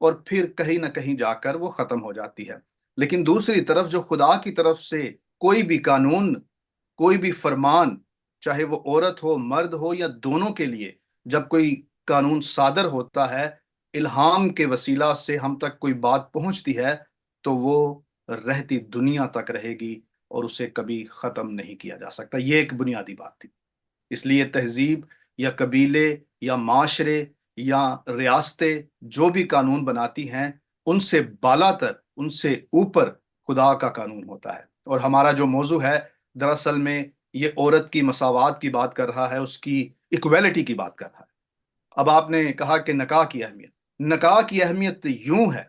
اور پھر کہیں نہ کہیں جا کر وہ ختم ہو جاتی ہے۔ لیکن دوسری طرف جو خدا کی طرف سے کوئی بھی قانون، کوئی بھی فرمان، چاہے وہ عورت ہو مرد ہو یا دونوں کے لیے، جب کوئی قانون صادر ہوتا ہے، الہام کے وسیلہ سے ہم تک کوئی بات پہنچتی ہے، تو وہ رہتی دنیا تک رہے گی اور اسے کبھی ختم نہیں کیا جا سکتا۔ یہ ایک بنیادی بات تھی۔ اس لیے تہذیب یا قبیلے یا معاشرے یا ریاستیں جو بھی قانون بناتی ہیں، ان سے بالا تر، ان سے اوپر خدا کا قانون ہوتا ہے۔ اور ہمارا جو موضوع ہے دراصل میں یہ عورت کی مساوات کی بات کر رہا ہے، اس کی ایکویلٹی کی بات کر رہا ہے۔ اب آپ نے کہا کہ نکاح کی اہمیت، نکاح کی اہمیت یوں ہے،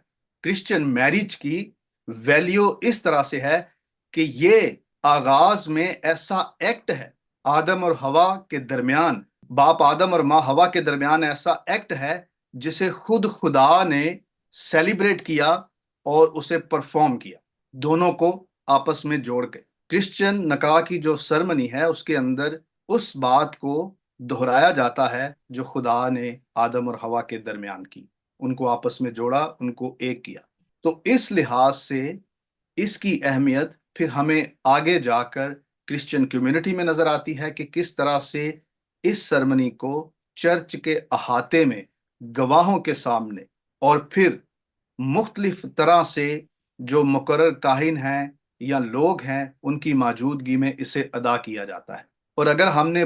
کرسچن میرج کی ویلیو اس طرح سے ہے کہ یہ آغاز میں ایسا ایکٹ ہے آدم اور ہوا کے درمیان، باپ آدم اور ماں ہوا کے درمیان، ایسا ایکٹ ہے جسے خود خدا نے سیلیبریٹ کیا اور اسے پرفارم کیا، دونوں کو آپس میں جوڑ کے۔ کرسچن نکاح کی جو سرمنی ہے اس کے اندر اس بات کو دہرایا جاتا ہے جو خدا نے آدم اور ہوا کے درمیان کی، ان کو آپس میں جوڑا، ان کو ایک کیا۔ تو اس لحاظ سے اس کی اہمیت پھر ہمیں آگے جا کر کرسچن کمیونٹی میں نظر آتی ہے کہ کس طرح سے اس سرمنی کو چرچ کے احاطے میں گواہوں کے سامنے اور پھر مختلف طرح سے جو مقرر کاہن ہیں یا لوگ ہیں ان کی موجودگی میں اسے ادا کیا جاتا ہے۔ اور اگر ہم نے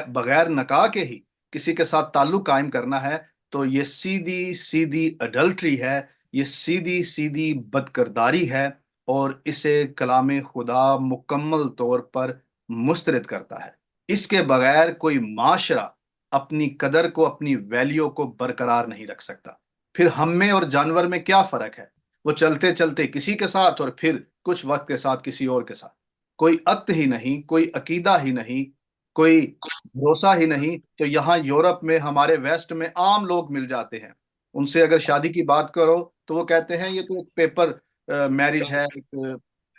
بغیر نکاح کے ہی کسی کے ساتھ تعلق قائم کرنا ہے تو یہ سیدھی سیدھی اڈلٹری ہے، یہ سیدھی سیدھی بدکرداری ہے، اور اسے کلام خدا مکمل طور پر مسترد کرتا ہے۔ اس کے بغیر کوئی معاشرہ اپنی قدر کو، اپنی ویلیو کو برقرار نہیں رکھ سکتا۔ پھر ہم میں اور جانور میں کیا فرق ہے؟ وہ چلتے چلتے کسی کے ساتھ اور پھر کچھ وقت کے ساتھ کسی اور کے ساتھ، کوئی عقد ہی نہیں، کوئی عقیدہ ہی نہیں، کوئی بھروسہ ہی نہیں۔ تو یہاں یورپ میں، ہمارے ویسٹ میں عام لوگ مل جاتے ہیں، ان سے اگر شادی کی بات کرو تو وہ کہتے ہیں یہ تو ایک پیپر میرج ہے، ایک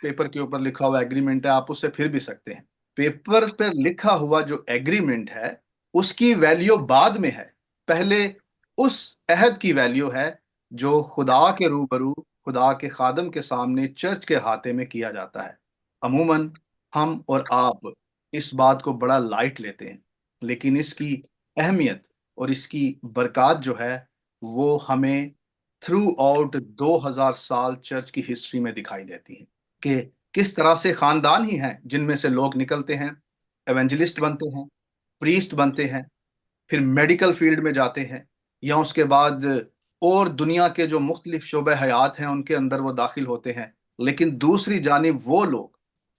پیپر کے اوپر لکھا ہوا ایگریمنٹ ہے، آپ اس سے پھر بھی سکتے ہیں۔ پیپر پر لکھا ہوا جو ایگریمنٹ ہے اس کی ویلیو بعد میں ہے، پہلے اس عہد کی ویلیو ہے جو خدا کے روبرو، خدا کے خادم کے سامنے چرچ کے ہاتھے میں کیا جاتا ہے۔ عموماً ہم اور آپ اس بات کو بڑا لائٹ لیتے ہیں، لیکن اس کی اہمیت اور اس کی برکات جو ہے وہ ہمیں تھرو آؤٹ 2000 سال چرچ کی ہسٹری میں دکھائی دیتی ہے کہ کس طرح سے خاندان ہی ہیں جن میں سے لوگ نکلتے ہیں، ایونجلسٹ بنتے ہیں، پریسٹ بنتے ہیں، پھر میڈیکل فیلڈ میں جاتے ہیں، یا اس کے بعد اور دنیا کے جو مختلف شعبہ حیات ہیں ان کے اندر وہ داخل ہوتے ہیں۔ لیکن دوسری جانب وہ لوگ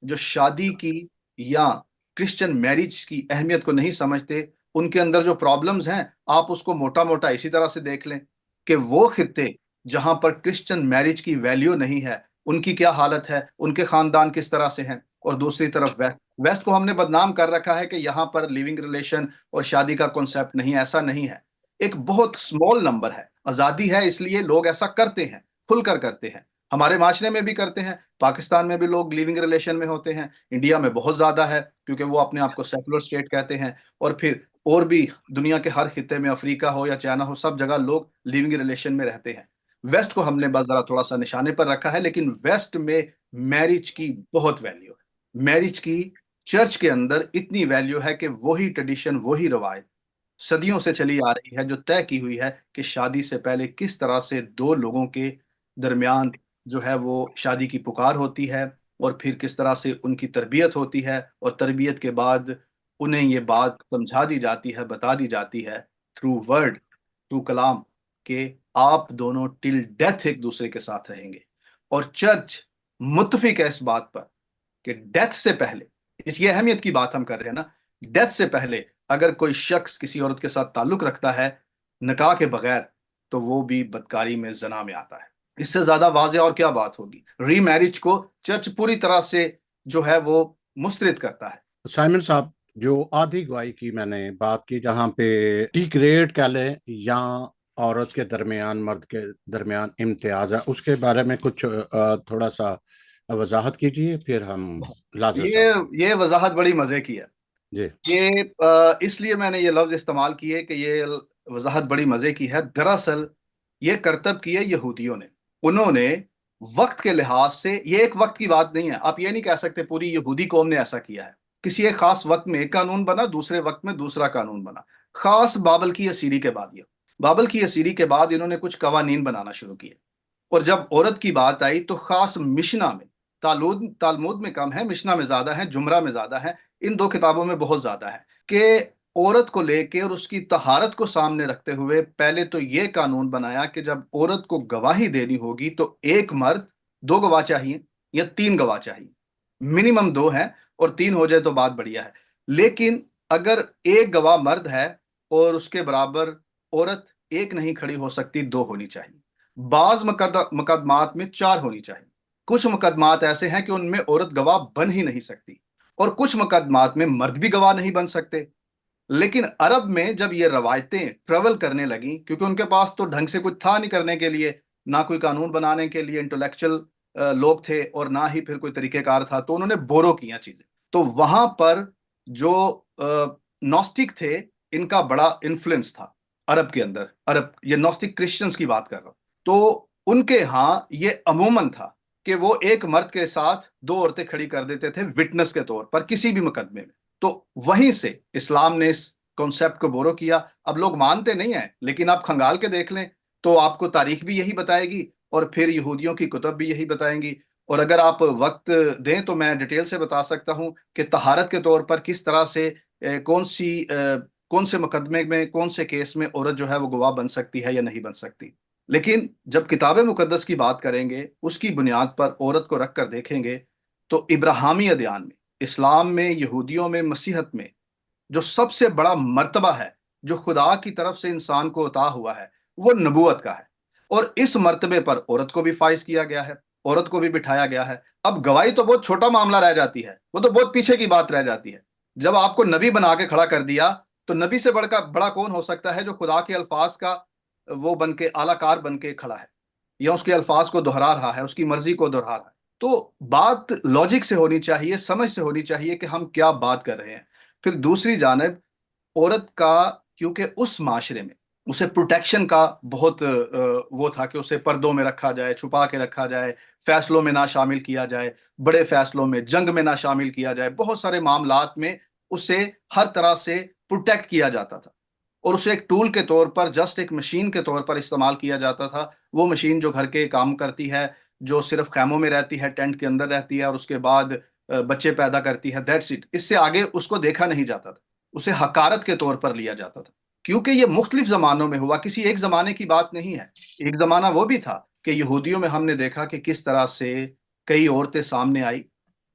جو شادی کی یا کرسچن میرج کی اہمیت کو نہیں سمجھتے، ان کے اندر جو پرابلمز ہیں آپ اس کو موٹا موٹا اسی طرح سے دیکھ لیں کہ وہ خطے جہاں پر کرسچن میرج کی ویلیو نہیں ہے ان کی کیا حالت ہے، ان کے خاندان کس طرح سے ہیں۔ اور دوسری طرف ویسٹ کو ہم نے بدنام کر رکھا ہے کہ یہاں پر لیونگ ریلیشن اور شادی کا کنسپٹ نہیں، ایسا نہیں ہے، ایک بہت سمال نمبر ہے، آزادی ہے اس لیے لوگ ایسا کرتے ہیں، کھل کر کرتے ہیں، ہمارے معاشرے میں بھی کرتے ہیں، پاکستان میں بھی لوگ لیونگ ریلیشن میں ہوتے ہیں، انڈیا میں بہت زیادہ ہے کیونکہ وہ اپنے آپ کو سیکولر اسٹیٹ کہتے ہیں، اور پھر اور بھی دنیا کے ہر خطے میں، افریقہ ہو یا چائنا ہو، سب جگہ لوگ لیونگ ریلیشن میں رہتے ہیں۔ ویسٹ کو ہم نے بس ذرا تھوڑا سا نشانے پر رکھا ہے، لیکن ویسٹ میں میرج کی بہت ویلیو ہے، میرج کی چرچ کے اندر اتنی ویلیو ہے کہ وہی ٹریڈیشن، وہی روایت صدیوں سے چلی آ رہی ہے جو طے کی ہوئی ہے کہ شادی سے پہلے کس طرح سے دو لوگوں کے درمیان جو ہے وہ شادی کی پکار ہوتی ہے، اور پھر کس طرح سے ان کی تربیت ہوتی ہے، اور تربیت کے بعد انہیں یہ بات سمجھا دی جاتی ہے، بتا دی جاتی ہے تھرو ورڈ، تھرو کلام، کہ آپ دونوں ٹل ڈیتھ ایک دوسرے کے ساتھ رہیں گے۔ اور چرچ متفق ہے اس بات پر کہ ڈیتھ سے پہلے، اس یہ اہمیت کی بات ہم کر رہے ہیں نا، ڈیتھ سے پہلے اگر کوئی شخص کسی عورت کے ساتھ تعلق رکھتا ہے نکاح کے بغیر تو وہ بھی بدکاری میں زنا میں آتا ہے۔ اس سے زیادہ واضح اور کیا بات ہوگی؟ ری میرج کو چرچ پوری طرح سے جو ہے وہ مسترد کرتا ہے۔ سائمن صاحب، جو آدھی گواہی کی میں نے بات کی، جہاں پہ ٹیک کہہ لیں یا عورت کے درمیان مرد کے درمیان امتیاز ہے، اس کے بارے میں کچھ تھوڑا سا وضاحت کیجیے، پھر ہم لازر صاحب۔ یہ وضاحت بڑی مزے کی ہے۔ جی یہ اس لیے میں نے یہ لفظ استعمال کیے کہ یہ وضاحت بڑی مزے کی ہے۔ دراصل یہ کرتب کیے یہودیوں نے. انہوں نے وقت کے لحاظ سے، یہ ایک وقت کی بات نہیں ہے، آپ یہ نہیں کہہ سکتے پوری یہودی قوم نے ایسا کیا ہے. کسی ایک خاص وقت میں ایک قانون بنا، دوسرے وقت میں دوسرا قانون بنا. خاص بابل کی اسیری کے بعد، یہ بابل کی اسیری کے بعد انہوں نے کچھ قوانین بنانا شروع کیے. اور جب عورت کی بات آئی تو خاص مشنا میں، تالمود میں کم ہے، مشنا میں زیادہ ہے، جمرہ میں زیادہ ہے، ان دو کتابوں میں بہت زیادہ ہے کہ عورت کو لے کے اور اس کی طہارت کو سامنے رکھتے ہوئے پہلے تو یہ قانون بنایا کہ جب عورت کو گواہی دینی ہوگی تو ایک مرد، دو گواہ چاہیے یا تین گواہ چاہیے. منیمم دو ہیں، اور تین ہو جائے تو بات بڑھیا ہے. لیکن اگر ایک گواہ مرد ہے اور اس کے برابر عورت ایک نہیں کھڑی ہو سکتی، دو ہونی چاہیے. بعض مقدمات میں چار ہونی چاہیے. کچھ مقدمات ایسے ہیں کہ ان میں عورت گواہ بن ہی نہیں سکتی، اور کچھ مقدمات میں مرد بھی گواہ نہیں بن سکتے. لیکن عرب میں جب یہ روایتیں ٹریول کرنے لگیں، کیونکہ ان کے پاس تو ڈھنگ سے کچھ تھا نہیں کرنے کے لیے، نہ کوئی قانون بنانے کے لیے انٹلیکچل لوگ تھے اور نہ ہی پھر کوئی طریقہ کار تھا، تو انہوں نے بورو کیا چیزیں. تو وہاں پر جو نوسٹک تھے، ان کا بڑا انفلوئنس تھا عرب کے اندر. عرب، یہ نوسٹک کرسچنز کی بات کر رہا ہوں. تو ان کے ہاں یہ عموماً تھا کہ وہ ایک مرد کے ساتھ دو عورتیں کھڑی کر دیتے تھے وٹنس کے طور پر کسی بھی مقدمے میں. تو وہیں سے اسلام نے اس کانسیپٹ کو بورو کیا. اب لوگ مانتے نہیں ہیں، لیکن آپ کھنگال کے دیکھ لیں تو آپ کو تاریخ بھی یہی بتائے گی، اور پھر یہودیوں کی کتب بھی یہی بتائیں گی. اور اگر آپ وقت دیں تو میں ڈیٹیل سے بتا سکتا ہوں کہ طہارت کے طور پر کس طرح سے کون سے مقدمے میں، کون سے کیس میں عورت جو ہے وہ گواہ بن سکتی ہے یا نہیں بن سکتی. لیکن جب کتاب مقدس کی بات کریں گے، اس کی بنیاد پر عورت کو رکھ کر دیکھیں گے تو ابراہیمی ادیان میں، اسلام میں، یہودیوں میں، مسیحت میں جو سب سے بڑا مرتبہ ہے جو خدا کی طرف سے انسان کو عطا ہوا ہے، وہ نبوت کا ہے. اور اس مرتبے پر عورت کو بھی فائز کیا گیا ہے، عورت کو بھی بٹھایا گیا ہے. اب گواہی تو بہت چھوٹا معاملہ رہ جاتی ہے، وہ تو بہت پیچھے کی بات رہ جاتی ہے. جب آپ کو نبی بنا کے کھڑا کر دیا تو نبی سے بڑا کون ہو سکتا ہے جو خدا کے الفاظ کا وہ بن کے اعلی کار بن کے کھڑا ہے، یا اس کے الفاظ کو دہرا رہا ہے، اس کی مرضی کو دہرا رہا ہے. تو بات لاجک سے ہونی چاہیے، سمجھ سے ہونی چاہیے کہ ہم کیا بات کر رہے ہیں. پھر دوسری جانب عورت کا، کیونکہ اس معاشرے میں اسے پروٹیکشن کا بہت وہ تھا کہ اسے پردوں میں رکھا جائے، چھپا کے رکھا جائے، فیصلوں میں نہ شامل کیا جائے، بڑے فیصلوں میں، جنگ میں نہ شامل کیا جائے، بہت سارے معاملات میں اسے ہر طرح سے پروٹیکٹ کیا جاتا تھا. اور اسے ایک ٹول کے طور پر، جسٹ ایک مشین کے طور پر استعمال کیا جاتا تھا. وہ مشین جو گھر کے کام کرتی ہے، جو صرف خیموں میں رہتی ہے، ٹینٹ کے اندر رہتی ہے، اور اس کے بعد بچے پیدا کرتی ہے، دیٹس اٹ. اس سے آگے اس کو دیکھا نہیں جاتا تھا، اسے حقارت کے طور پر لیا جاتا تھا. کیونکہ یہ مختلف زمانوں میں ہوا، کسی ایک زمانے کی بات نہیں ہے. ایک زمانہ وہ بھی تھا کہ یہودیوں میں ہم نے دیکھا کہ کس طرح سے کئی عورتیں سامنے آئی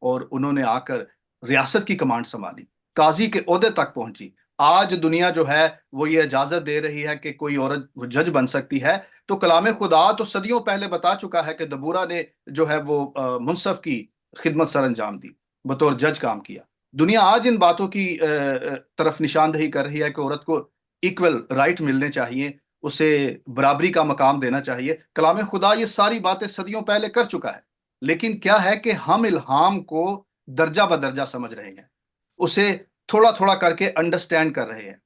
اور انہوں نے آ کر ریاست کی کمانڈ سنبھالی، قاضی کے عہدے تک پہنچی. آج دنیا جو ہے وہ یہ اجازت دے رہی ہے کہ کوئی عورت جج بن سکتی ہے. تو کلام خدا تو صدیوں پہلے بتا چکا ہے کہ دبورہ نے جو ہے وہ منصف کی خدمت سر انجام دی، بطور جج کام کیا. دنیا آج ان باتوں کی طرف نشاندہی کر رہی ہے کہ عورت کو ایکول رائٹ ملنے چاہیے، اسے برابری کا مقام دینا چاہیے. کلام خدا یہ ساری باتیں صدیوں پہلے کر چکا ہے. لیکن کیا ہے کہ ہم الہام کو درجہ بدرجہ سمجھ رہے ہیں، اسے تھوڑا تھوڑا کر کے انڈرسٹینڈ کر رہے ہیں.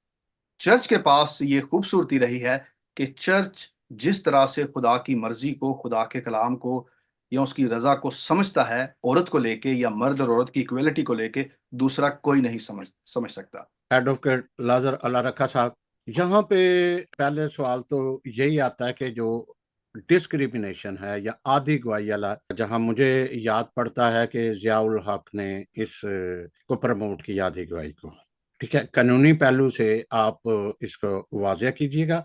چرچ کے پاس یہ خوبصورتی رہی ہے کہ چرچ جس طرح سے خدا کی مرضی کو، خدا کے کلام کو یا اس کی رضا کو سمجھتا ہے، عورت کو لے کے یا مرد اور عورت کی ایکویلٹی کو لے کے دوسرا کوئی نہیں سمجھ سکتا. ایڈوکیٹ لازر اللہ رکھا صاحب، یہاں پہ پہلے سوال تو یہی آتا ہے کہ جو ڈسکریمنیشن ہے یا آدھی گواہی والا، جہاں مجھے یاد پڑتا ہے کہ ضیاء الحق نے اس کو پروموٹ کیا، آدھی گواہی کو. ٹھیک ہے، قانونی پہلو سے آپ اس کو واضح کیجیے گا،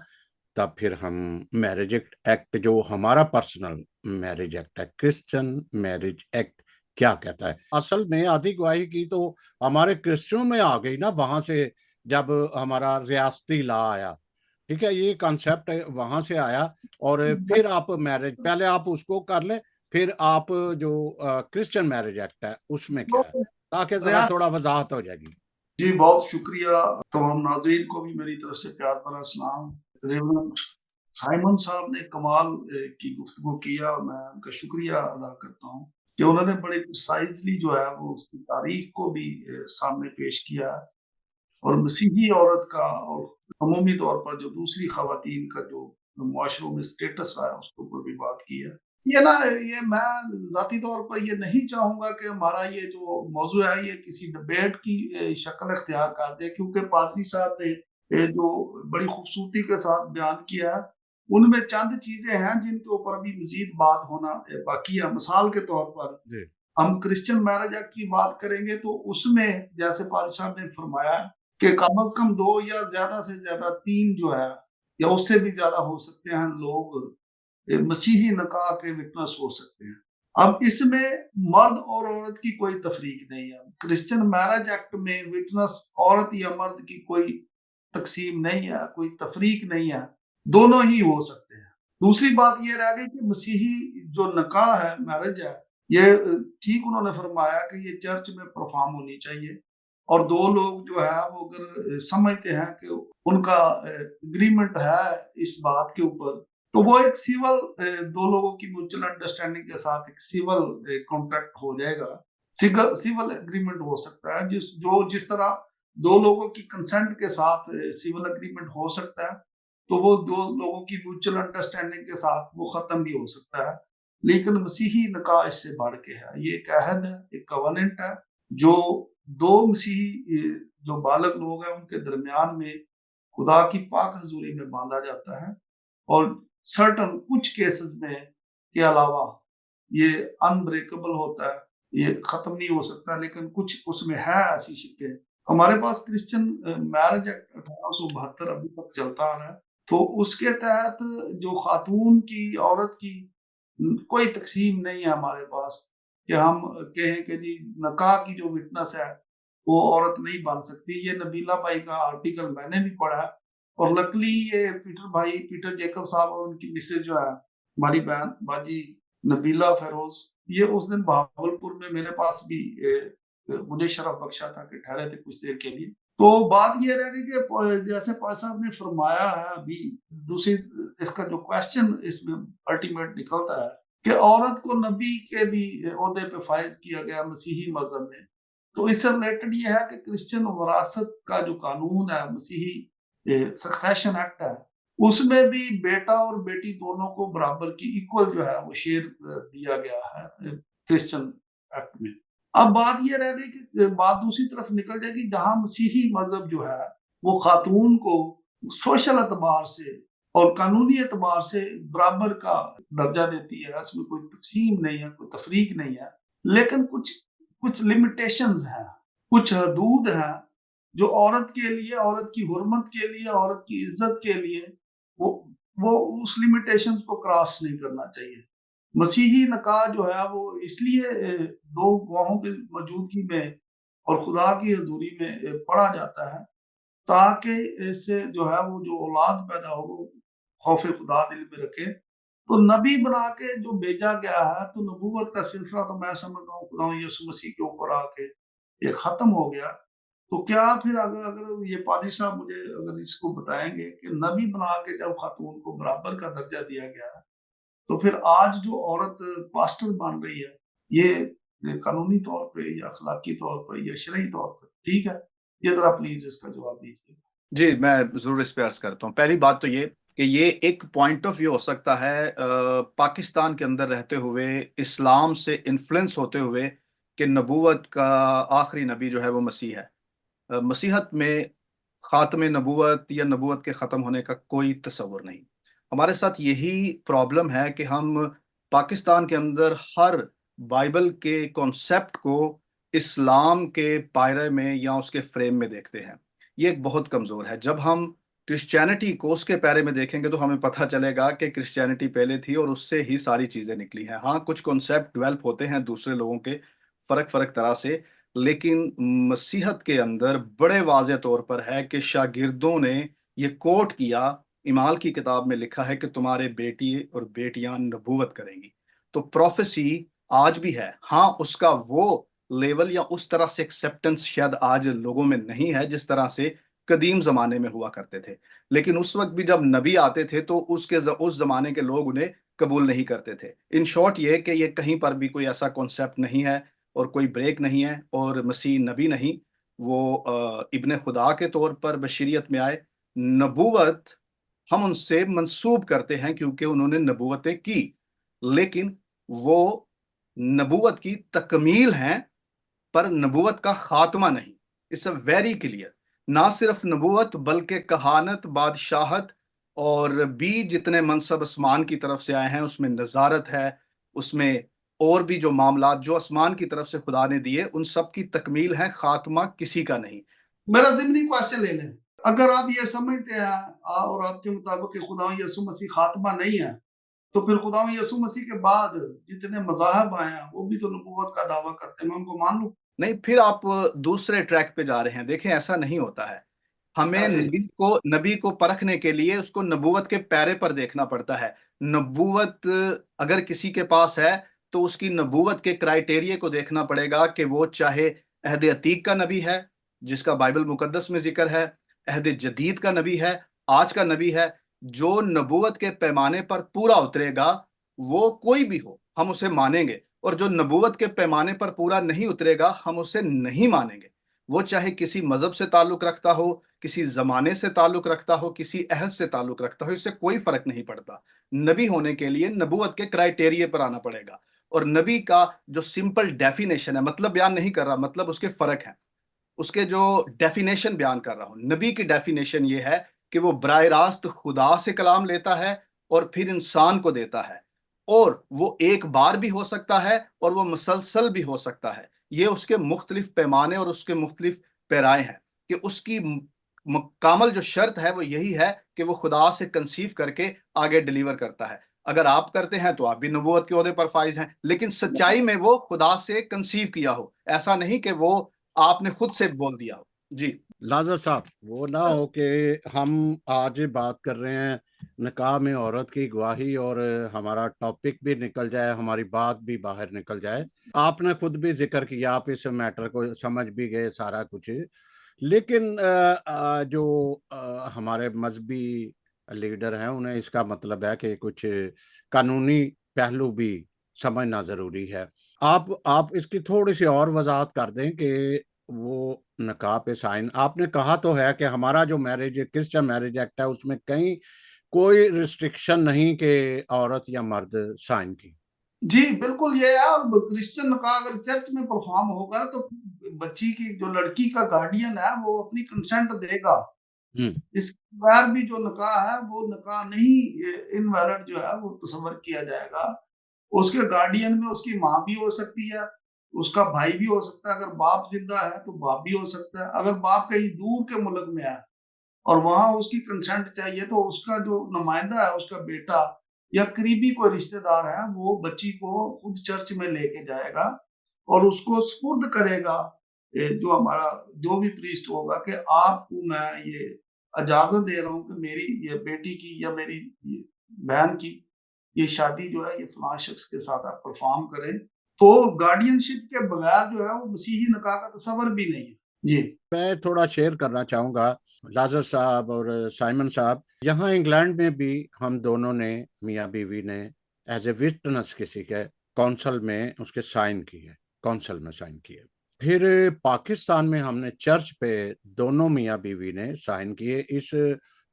تب پھر ہم میرج ایکٹ جو ہمارا پرسنل میرج ایکٹ ہے، کرسچن میرج ایکٹ کیا کہتا ہے. اصل میں آدھی گواہی کی تو ہمارے کرسچنوں میں آ گئی نا، وہاں سے جب ہمارا ریاستی لا آیا. ٹھیک ہے، یہ کانسیپٹ وہاں سے آیا. اور پھر آپ میرج، پہلے آپ اس کو کر لیں، پھر آپ جو کرسچن میرج ایکٹ ہے اس میں کیا ہے، تاکہ ذرا تھوڑا وضاحت ہو جائے گی. جی بہت شکریہ. تمام ناظرین کو بھی میری طرف سے پیار بھرا سلام. ریورنڈ سائمن صاحب نے کمال کی گفتگو کیا، میں ان کا شکریہ ادا کرتا ہوں کہ انہوں نے بڑے پرسائزلی جو ہے وہ اس کی تاریخ کو بھی سامنے پیش کیا، اور مسیحی عورت کا اور عمومی طور پر جو دوسری خواتین کا جو معاشروں میں اسٹیٹس رہا ہے اس کے اوپر بھی بات کی ہے. یہ میں ذاتی طور پر یہ نہیں چاہوں گا کہ ہمارا یہ جو موضوع ہے یہ کسی ڈبیٹ کی شکل اختیار کر دے، کیونکہ پادری صاحب نے جو بڑی خوبصورتی کے ساتھ بیان کیا ہے ان میں چند چیزیں ہیں جن کے اوپر ابھی مزید بات ہونا باقی ہے. مثال کے طور پر ہم کرسچن میرج ایکٹ کی بات کریں گے تو اس میں جیسے پادری صاحب نے فرمایا کہ کم از کم 2 یا زیادہ سے زیادہ 3 جو ہے یا اس سے بھی زیادہ ہو سکتے ہیں لوگ مسیحی نکاح کے وٹنس ہو سکتے ہیں. اب اس میں مرد اور عورت کی کوئی تفریق نہیں ہے. کرسچن میرج ایکٹ میں وٹنس عورت یا مرد کی کوئی تقسیم نہیں ہے، کوئی تفریق نہیں ہے، دونوں ہی ہو سکتے ہیں. دوسری بات یہ رہ گئی کہ مسیحی جو نکاح ہے، میرج ہے، یہ ٹھیک انہوں نے فرمایا کہ یہ چرچ میں پرفارم ہونی چاہیے، اور 2 لوگ جو ہے وہ اگر سمجھتے ہیں کہ ان کا اگریمنٹ ہے اس بات کے اوپر تو وہ ایک سیول 2 لوگوں کی میوچل انڈرسٹینڈنگ کے ساتھ ایک سیول کانٹریکٹ ہو جائے گا. سیول اگریمنٹ ہو سکتا ہے جس طرح 2 لوگوں کی کنسنٹ کے ساتھ سیول اگریمنٹ ہو سکتا ہے تو وہ 2 لوگوں کی میوچل انڈرسٹینڈنگ کے ساتھ وہ ختم بھی ہو سکتا ہے. لیکن مسیحی نکاح اس سے بڑھ کے ہے، یہ ایک عہد ہے، ایک کووننٹ ہے جو 2 مسیحی جو بالغ لوگ ہیں ان کے درمیان میں خدا کی پاک حضوری میں باندھا جاتا ہے، اور سرٹن کچھ کیسز میں کے علاوہ یہ انبریکبل ہوتا ہے، یہ ختم نہیں ہو سکتا، لیکن کچھ اس میں ہے ایسی شکیں. ہمارے پاس کرسچن میرج ایکٹ 1872 ابھی تک چلتا آ رہا ہے، تو اس کے تحت جو خاتون کی عورت کی کوئی تقسیم نہیں ہے ہمارے پاس کہ ہم کہیں کہ جی نکاح کی جو وٹنس ہے وہ عورت نہیں بن سکتی. یہ نبیلہ بھائی کا آرٹیکل میں نے بھی پڑھا ہے، اور لکلی یہ پیٹر جیکب صاحب اور ان کی مسز جو ہے ہماری بہن باجی نبیلہ فیروز، یہ اس دن بہاولپور میں میرے پاس بھی مجھے شرف بخشا تھا کہ ٹھہرے تھے کچھ دیر کے لیے. تو بات یہ رہ گئی کہ جیسے پاس صاحب نے فرمایا ہے ابھی دوسری اس کا جو کویسچن اس میں الٹیمیٹ نکلتا ہے کہ عورت کو نبی کے بھی عہدے پہ فائز کیا گیا مسیحی مذہب میں. تو اس سے ریلیٹڈ یہ ہے کہ کرسچن وراثت کا جو قانون ہے، مسیحی سکسیشن ایکٹ ہے، اس میں بھی بیٹا اور بیٹی دونوں کو برابر کی ایکول جو ہے وہ شیئر دیا گیا ہے کرسچن ایکٹ میں. اب بات یہ رہ گئی کہ بات دوسری طرف نکل جائے گی، جہاں مسیحی مذہب جو ہے وہ خاتون کو سوشل اعتبار سے اور قانونی اعتبار سے برابر کا درجہ دیتی ہے، اس میں کوئی تقسیم نہیں ہے، کوئی تفریق نہیں ہے، لیکن کچھ لمیٹیشنز ہیں، کچھ حدود ہیں جو عورت کے لیے، عورت کی حرمت کے لیے، عورت کی عزت کے لیے وہ اس لیمیٹیشنز کو کراس نہیں کرنا چاہیے. مسیحی نکاح جو ہے وہ اس لیے 2 گواہوں کی موجودگی میں اور خدا کی حضوری میں پڑھا جاتا ہے تاکہ اس سے جو ہے وہ جو اولاد پیدا ہو وہ خوف خدا دل میں رکھے. تو نبی بنا کے جو بھیجا گیا ہے تو نبوت کا سلسلہ تو میں سمجھتا ہوں خدا یسوع مسیح کے اوپر آ کے یہ ختم ہو گیا. تو کیا پھر اگر یہ پادری صاحب مجھے اگر اس کو بتائیں گے کہ نبی بنا کے جب خاتون کو برابر کا درجہ دیا گیا ہے تو پھر آج جو عورت پاسٹر بن رہی ہے یہ قانونی طور پہ یا اخلاقی طور پر یا شرعی طور پر ٹھیک ہے؟ یہ ذرا پلیز اس کا جواب دیجیے. جی میں ضرور اس پہ عرض کرتا ہوں. پہلی بات تو یہ کہ یہ ایک پوائنٹ آف ویو ہو سکتا ہے پاکستان کے اندر رہتے ہوئے، اسلام سے انفلوئنس ہوتے ہوئے، کہ نبوت کا آخری نبی جو ہے وہ مسیح ہے. مسیحت میں خاتم نبوت یا نبوت کے ختم ہونے کا کوئی تصور نہیں. ہمارے ساتھ یہی پرابلم ہے کہ ہم پاکستان کے اندر ہر بائبل کے کانسیپٹ کو اسلام کے پائرے میں یا اس کے فریم میں دیکھتے ہیں. یہ ایک بہت کمزور ہے. جب ہم کرسچینٹی کو اس کے پیرے میں دیکھیں گے تو ہمیں پتہ چلے گا کہ کرسچینٹی پہلے تھی اور اس سے ہی ساری چیزیں نکلی ہیں. ہاں کچھ کانسیپٹ ڈیولپ ہوتے ہیں دوسرے لوگوں کے فرق طرح سے، لیکن مسیحت کے اندر بڑے واضح طور پر ہے کہ شاگردوں نے یہ کوٹ کیا، اعمال کی کتاب میں لکھا ہے کہ تمہارے بیٹی اور بیٹیاں نبوت کریں گی. تو پروفیسی آج بھی ہے. ہاں اس کا وہ لیول یا اس طرح سے ایکسیپٹنس شاید آج لوگوں میں نہیں ہے جس طرح سے قدیم زمانے میں ہوا کرتے تھے، لیکن اس وقت بھی جب نبی آتے تھے تو اس زمانے کے لوگ انہیں قبول نہیں کرتے تھے. ان شارٹ یہ کہ یہ کہیں پر بھی کوئی ایسا کانسیپٹ نہیں ہے اور کوئی بریک نہیں ہے، اور مسیح نبی نہیں، وہ ابن خدا کے طور پر بشریت میں آئے. نبوت ہم ان سے منسوب کرتے ہیں کیونکہ انہوں نے نبوتیں کی، لیکن وہ نبوت کی تکمیل ہیں پر نبوت کا خاتمہ نہیں۔ اس ویری کلیئر، نہ صرف نبوت بلکہ کہانت، بادشاہت اور بھی جتنے منصب آسمان کی طرف سے آئے ہیں، اس میں نظارت ہے، اس میں اور بھی جو معاملات جو آسمان کی طرف سے خدا نے دیے، ان سب کی تکمیل ہے، خاتمہ کسی کا نہیں۔ میرا ضمنی کوشچن لے لیں، اگر آپ یہ سمجھتے ہیں اور آپ کے مطابق کہ خدا یسوع مسیح خاتمہ نہیں ہے، تو پھر خدا یسوع مسیح کے بعد جتنے مذاہب آئے ہیں وہ بھی تو نبوت کا دعویٰ کرتے ہیں، میں ان کو مان لوں؟ نہیں، پھر آپ دوسرے ٹریک پہ جا رہے ہیں۔ دیکھیں ایسا نہیں ہوتا ہے، ہمیں ایسے نبی کو پرکھنے کے لیے اس کو نبوت کے پیرے پر دیکھنا پڑتا ہے۔ نبوت اگر کسی کے پاس ہے تو اس کی نبوت کے کرائیٹیریے کو دیکھنا پڑے گا کہ وہ چاہے عہد عتیق کا نبی ہے جس کا بائبل مقدس میں ذکر ہے، عہد جدید کا نبی ہے، آج کا نبی ہے، جو نبوت کے پیمانے پر پورا اترے گا وہ کوئی بھی ہو ہم اسے مانیں گے، اور جو نبوت کے پیمانے پر پورا نہیں اترے گا ہم اسے نہیں مانیں گے، وہ چاہے کسی مذہب سے تعلق رکھتا ہو، کسی زمانے سے تعلق رکھتا ہو، کسی عہد سے تعلق رکھتا ہو، اس سے کوئی فرق نہیں پڑتا۔ نبی ہونے کے لیے نبوت کے کرائیٹیریے پر آنا پڑے گا، اور نبی کا جو سمپل ڈیفینیشن ہے، مطلب بیان نہیں کر رہا، مطلب اس کے فرق ہیں، اس کے جو ڈیفینیشن بیان کر رہا ہوں۔ نبی کی ڈیفینیشن یہ ہے کہ وہ براہ راست خدا سے کلام لیتا ہے اور پھر انسان کو دیتا ہے، اور وہ ایک بار بھی ہو سکتا ہے اور وہ مسلسل بھی ہو سکتا ہے۔ یہ اس کے مختلف پیمانے اور اس کے مختلف پیرائے ہیں کہ اس کی کامل جو شرط ہے وہ یہی ہے کہ وہ خدا سے کنسیو کر کے آگے ڈیلیور کرتا ہے۔ اگر آپ کرتے ہیں تو آپ بھی نبوت کے عہدے پر فائز ہیں، لیکن سچائی میں وہ خدا سے کنسیو کیا ہو، ایسا نہیں کہ وہ آپ نے خود سے بول دیا ہو۔ جی لازر صاحب، وہ نہ ہو کہ ہم آج بات کر رہے ہیں نکاح میں عورت کی گواہی اور ہمارا ٹاپک بھی نکل جائے، ہماری بات بھی باہر نکل جائے۔ آپ نے خود بھی ذکر کیا، آپ اس میٹر کو سمجھ بھی گئے سارا کچھ، لیکن جو ہمارے مذہبی لیڈر ہیں انہیں اس کا مطلب ہے کہ کچھ قانونی پہلو بھی سمجھنا ضروری ہے۔ آپ اس کی تھوڑی سی اور وضاحت کر دیں کہ وہ نکاح پہ سائن، آپ نے کہا تو ہے کہ ہمارا جو میرج کرسچن میرج ایکٹ ہے اس میں کہیں کوئی ریسٹرکشن نہیں کہ عورت یا مرد سائن کی۔ جی بالکل یہ ہے، اور کرسچن نکاح اگر چرچ میں پرفارم ہوگا تو بچی کی جو لڑکی کا گارڈین ہے وہ اپنی کنسنٹ دے گا۔ اس کے بغیر بھی جو نکاح ہے وہ نکاح نہیں انویلڈ جو ہے وہ تصور کیا جائے گا۔ اس کے گارڈین میں اس کی ماں بھی ہو سکتی ہے، اس کا بھائی بھی ہو سکتا ہے، اگر باپ زندہ ہے تو باپ بھی ہو سکتا ہے، اگر باپ کہیں دور کے ملک میں ہے اور وہاں اس کی کنسنٹ چاہیے تو اس کا جو نمائندہ ہے، اس کا بیٹا یا قریبی کوئی رشتہ دار ہے، وہ بچی کو خود چرچ میں لے کے جائے گا اور اس کو سپرد کرے گا جو ہمارا جو بھی پریسٹ ہوگا کہ آپ کو میں یہ اجازت دے رہا ہوں کہ میری یہ بیٹی کی یا میری بہن کی یہ شادی جو ہے یہ فلاں شخص کے ساتھ آپ پرفارم کریں۔ تو گارڈین شپ کے بغیر جو ہے وہ مسیحی نکاح کا تصور بھی نہیں ہے۔ جی میں تھوڑا شیئر کرنا چاہوں گا لازر صاحب اور سائمن صاحب، یہاں انگلینڈ میں بھی ہم دونوں نے، میاں بیوی نے ایز اے وٹنس کسی کے کونسل میں اس کے سائن کیے، کونسل میں سائن کیے۔ پھر پاکستان میں ہم نے چرچ پہ دونوں میاں بیوی نے سائن کیے۔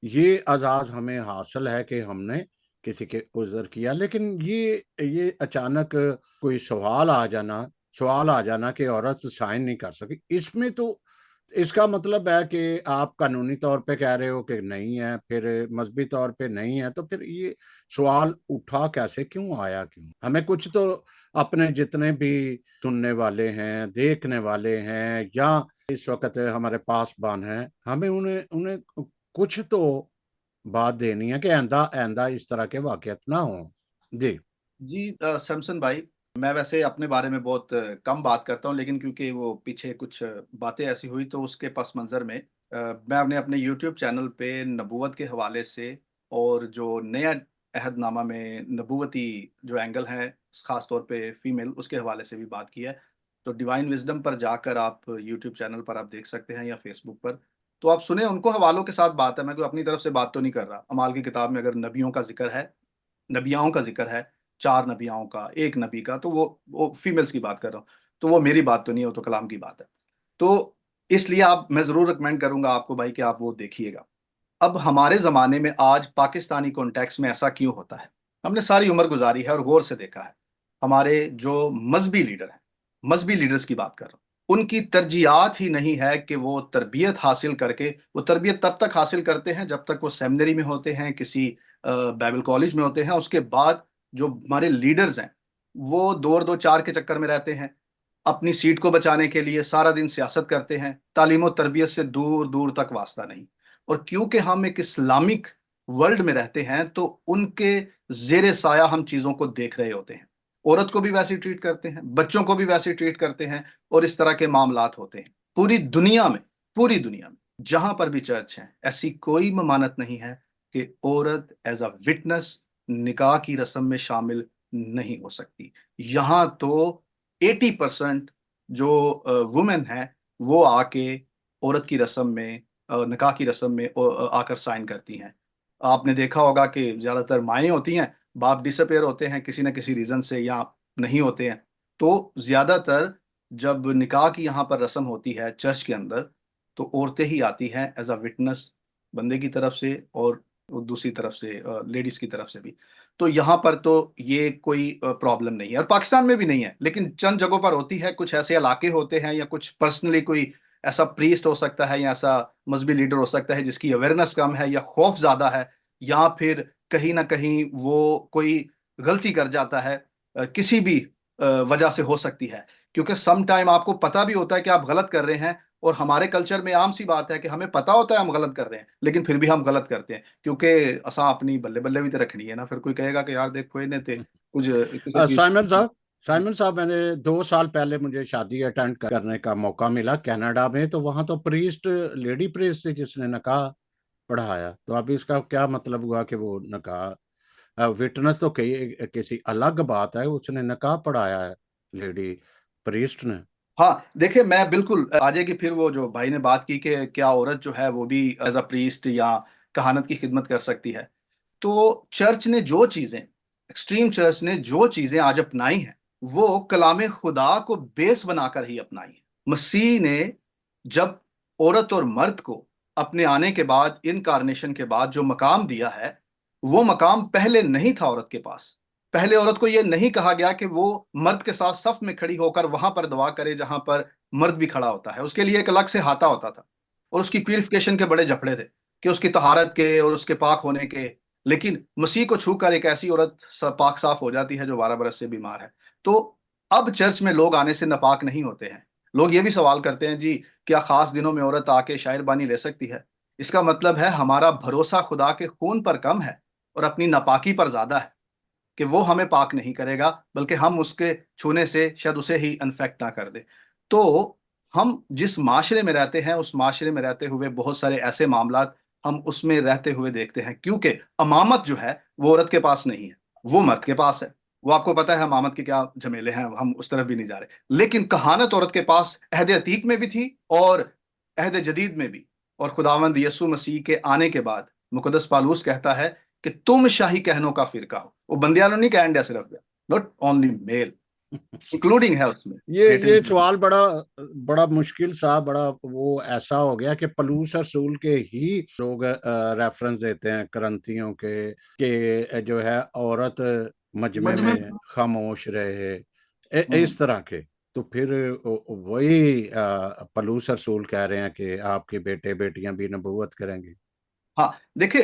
یہ اعزاز ہمیں حاصل ہے کہ ہم نے کسی کے عذر کیا، لیکن یہ اچانک کوئی سوال آ جانا کہ عورت سائن نہیں کر سکی، اس میں تو اس کا مطلب ہے کہ آپ قانونی طور پہ کہہ رہے ہو کہ نہیں ہے، پھر مذہبی طور پہ نہیں ہے، تو پھر یہ سوال اٹھا کیسے، کیوں آیا، کیوں؟ ہمیں کچھ تو اپنے جتنے بھی سننے والے ہیں، دیکھنے والے ہیں، یا اس وقت ہمارے پاس بان ہیں، ہمیں انہیں کچھ تو بات دینی ہے کہ آئندہ اس طرح کے واقعات نہ ہوں۔ جی سمسن بھائی، میں ویسے اپنے بارے میں بہت کم بات کرتا ہوں، لیکن کیونکہ وہ پیچھے کچھ باتیں ایسی ہوئی تو اس کے پس منظر میں میں اپنے یوٹیوب چینل پہ نبوت کے حوالے سے اور جو نیا عہد نامہ میں نبوتی جو اینگل ہے خاص طور پہ فیمیل، اس کے حوالے سے بھی بات کی ہے۔ تو ڈیوائن وزڈم پر جا کر آپ یوٹیوب چینل پر آپ دیکھ سکتے ہیں، یا فیس بک پر، تو آپ سنیں، ان کو حوالوں کے ساتھ بات ہے، میں کوئی اپنی طرف سے بات تو نہیں کر رہا۔ اعمال کی کتاب میں اگر نبیوں کا ذکر ہے، نبیاؤں کا ذکر ہے، 4 نبیاؤں کا، 1 نبی کا، تو وہ فیمیلز کی بات کر رہا ہوں، تو وہ میری بات تو نہیں ہے، تو کلام کی بات ہے۔ تو اس لیے میں ضرور ریکمینڈ کروں گا آپ کو بھائی کہ آپ وہ دیکھیے گا۔ اب ہمارے زمانے میں آج پاکستانی کانٹیکس میں ایسا کیوں ہوتا ہے؟ ہم نے ساری عمر گزاری ہے اور غور سے دیکھا ہے، ہمارے جو مذہبی لیڈر ہیں، مذہبی لیڈرز کی بات کر رہا ہوں، ان کی ترجیحات ہی نہیں ہے کہ وہ تربیت حاصل کر کے، وہ تربیت تب تک حاصل کرتے ہیں جب تک وہ سیمنری میں ہوتے ہیں، کسی بائبل کالج میں ہوتے ہیں. اس کے بعد جو ہمارے لیڈرز ہیں وہ دو چار کے چکر میں رہتے ہیں، اپنی سیٹ کو بچانے کے لیے سارا دن سیاست کرتے ہیں، تعلیم و تربیت سے دور دور تک واسطہ نہیں. اور کیونکہ ہم ایک اسلامک ورلڈ میں رہتے ہیں تو ان کے زیر سایہ ہم چیزوں کو دیکھ رہے ہوتے ہیں. عورت کو بھی ویسے ٹریٹ کرتے ہیں، بچوں کو بھی ویسے ٹریٹ کرتے ہیں، اور اس طرح کے معاملات ہوتے ہیں. پوری دنیا میں جہاں پر بھی چرچ ہیں، ایسی کوئی ممانعت نہیں ہے کہ عورت ایز اے وٹنس نکاح کی رسم میں شامل نہیں ہو سکتی. یہاں تو 80% جو وومن ہیں وہ آ کے عورت کی رسم میں، نکاح کی رسم میں آ کر سائن کرتی ہیں. آپ نے دیکھا ہوگا کہ زیادہ تر مائیں ہوتی ہیں، باپ ڈس اپیئر ہوتے ہیں کسی نہ کسی ریزن سے یا نہیں ہوتے ہیں. تو زیادہ تر جب نکاح کی یہاں پر رسم ہوتی ہے چرچ کے اندر تو عورتیں ہی آتی ہیں ایز اے وٹنس، بندے کی طرف سے اور دوسری طرف سے لیڈیز کی طرف سے بھی. تو یہاں پر تو یہ کوئی پرابلم نہیں ہے، اور پاکستان میں بھی نہیں ہے، لیکن چند جگہوں پر ہوتی ہے. کچھ ایسے علاقے ہوتے ہیں یا کچھ پرسنلی کوئی ایسا پریسٹ ہو سکتا ہے یا ایسا مذہبی لیڈر ہو سکتا ہے جس کی اویئرنس کم ہے یا خوف زیادہ ہے، یا پھر کہیں نہ کہیں وہ کوئی غلطی کر جاتا ہے، کسی بھی وجہ سے ہو سکتی ہے. کیونکہ سم ٹائم آپ کو پتہ بھی ہوتا ہے کہ آپ غلط کر رہے ہیں، اور ہمارے کلچر میں عام سی بات ہے کہ ہمیں پتہ ہوتا ہے ہم غلط کر رہے ہیں لیکن پھر بھی ہم غلط کرتے ہیں، کیونکہ اساں اپنی بلے بلے بھی تو رکھنی ہے نا. پھر کوئی کہے گا کہ یار دیکھو انہیں تے کچھ کسی سائمن صاحب میں نے 2 سال پہلے مجھے شادی اٹینڈ کرنے کا موقع ملا کینیڈا میں، تو وہاں تو پریسٹ لیڈی پریسٹ تھی جس نے نکاح پڑھایا. تو اب اس کا کیا مطلب ہوا کہ وہ نکاح وٹنس تو کسی الگ بات ہے، اس نے نکاح پڑھایا ہے لیڈی پریسٹ نے. ہاں دیکھیں، میں بالکل آجے کی پھر وہ جو بھائی نے بات کی کہ کیا عورت جو ہے وہ بھی ایز اے پریسٹ یا کہانت کی خدمت کر سکتی ہے. تو چرچ نے جو چیزیں، ایکسٹریم چرچ نے جو چیزیں آج اپنائی ہیں وہ کلام خدا کو بیس بنا کر ہی اپنائی ہیں. مسیح نے جب عورت اور مرد کو اپنے آنے کے بعد، انکارنیشن کے بعد جو مقام دیا ہے، وہ مقام پہلے نہیں تھا عورت کے پاس. پہلے عورت کو یہ نہیں کہا گیا کہ وہ مرد کے ساتھ صف میں کھڑی ہو کر وہاں پر دعا کرے جہاں پر مرد بھی کھڑا ہوتا ہے. اس کے لیے ایک الگ سے ہاتھا ہوتا تھا، اور اس کی پیوریفیکیشن کے بڑے جھپڑے تھے کہ اس کی طہارت کے اور اس کے پاک ہونے کے. لیکن مسیح کو چھو کر ایک ایسی عورت پاک صاف ہو جاتی ہے جو 12 برس سے بیمار ہے. تو اب چرچ میں لوگ آنے سے ناپاک نہیں ہوتے ہیں. لوگ یہ بھی سوال کرتے ہیں جی کیا خاص دنوں میں عورت آ کے شاعر بانی لے سکتی ہے؟ اس کا مطلب ہے ہمارا بھروسہ خدا کے خون پر کم ہے اور اپنی ناپاکی پر زیادہ ہے، کہ وہ ہمیں پاک نہیں کرے گا بلکہ ہم اس کے چھونے سے شاید اسے ہی انفیکٹ نہ کر دے. تو ہم جس معاشرے میں رہتے ہیں اس معاشرے میں رہتے ہوئے بہت سارے ایسے معاملات ہم اس میں رہتے ہوئے دیکھتے ہیں، کیونکہ امامت جو ہے وہ عورت کے پاس نہیں ہے، وہ مرد کے پاس ہے. وہ آپ کو پتا ہے امامت کے کیا جھمیلے ہیں، ہم اس طرف بھی نہیں جا رہے. لیکن کہانت عورت کے پاس عہد عتیق میں بھی تھی اور عہد جدید میں بھی. اور خداوند یسوع مسیح کے آنے کے بعد مقدس پالوس کہتا ہے کہ تم شاہی کہنوں کا فرقہ ہو. وہ بندیالوں نہیں کہن دیا صرف، ناٹ اونلی میل انکلوڈنگ ہے اس میں. یہ سوال بڑا مشکل سا، بڑا وہ ایسا ہو گیا کہ پلوس رسول کے ہی لوگ ریفرنس دیتے ہیں کرنتھیوں کے کہ جو ہے عورت مجمع میں خاموش رہے، اس طرح کے. تو پھر وہی پلوس رسول کہہ رہے ہیں کہ آپ کے بیٹے بیٹیاں بھی نبوت کریں گے. ہاں دیکھیں،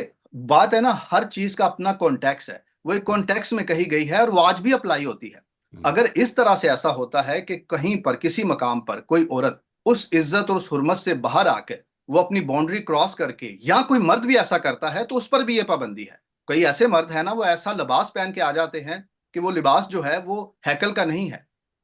بات ہے نا، ہر چیز کا اپنا کانٹیکس ہے، وہ ایک کانٹیکس میں کہی گئی ہے اور وہ آج بھی اپلائی ہوتی ہے. اگر اس طرح سے ایسا ہوتا ہے کہ کہیں پر کسی مقام پر کوئی عورت اس عزت اور اس حرمت سے باہر آ کے وہ اپنی باؤنڈری کراس کر کے، یا کوئی مرد بھی ایسا کرتا ہے تو اس پر بھی یہ پابندی ہے. کئی ایسے مرد ہیں نا، وہ ایسا لباس پہن کے آ جاتے ہیں کہ وہ لباس جو ہے وہ ہیکل کا نہیں ہے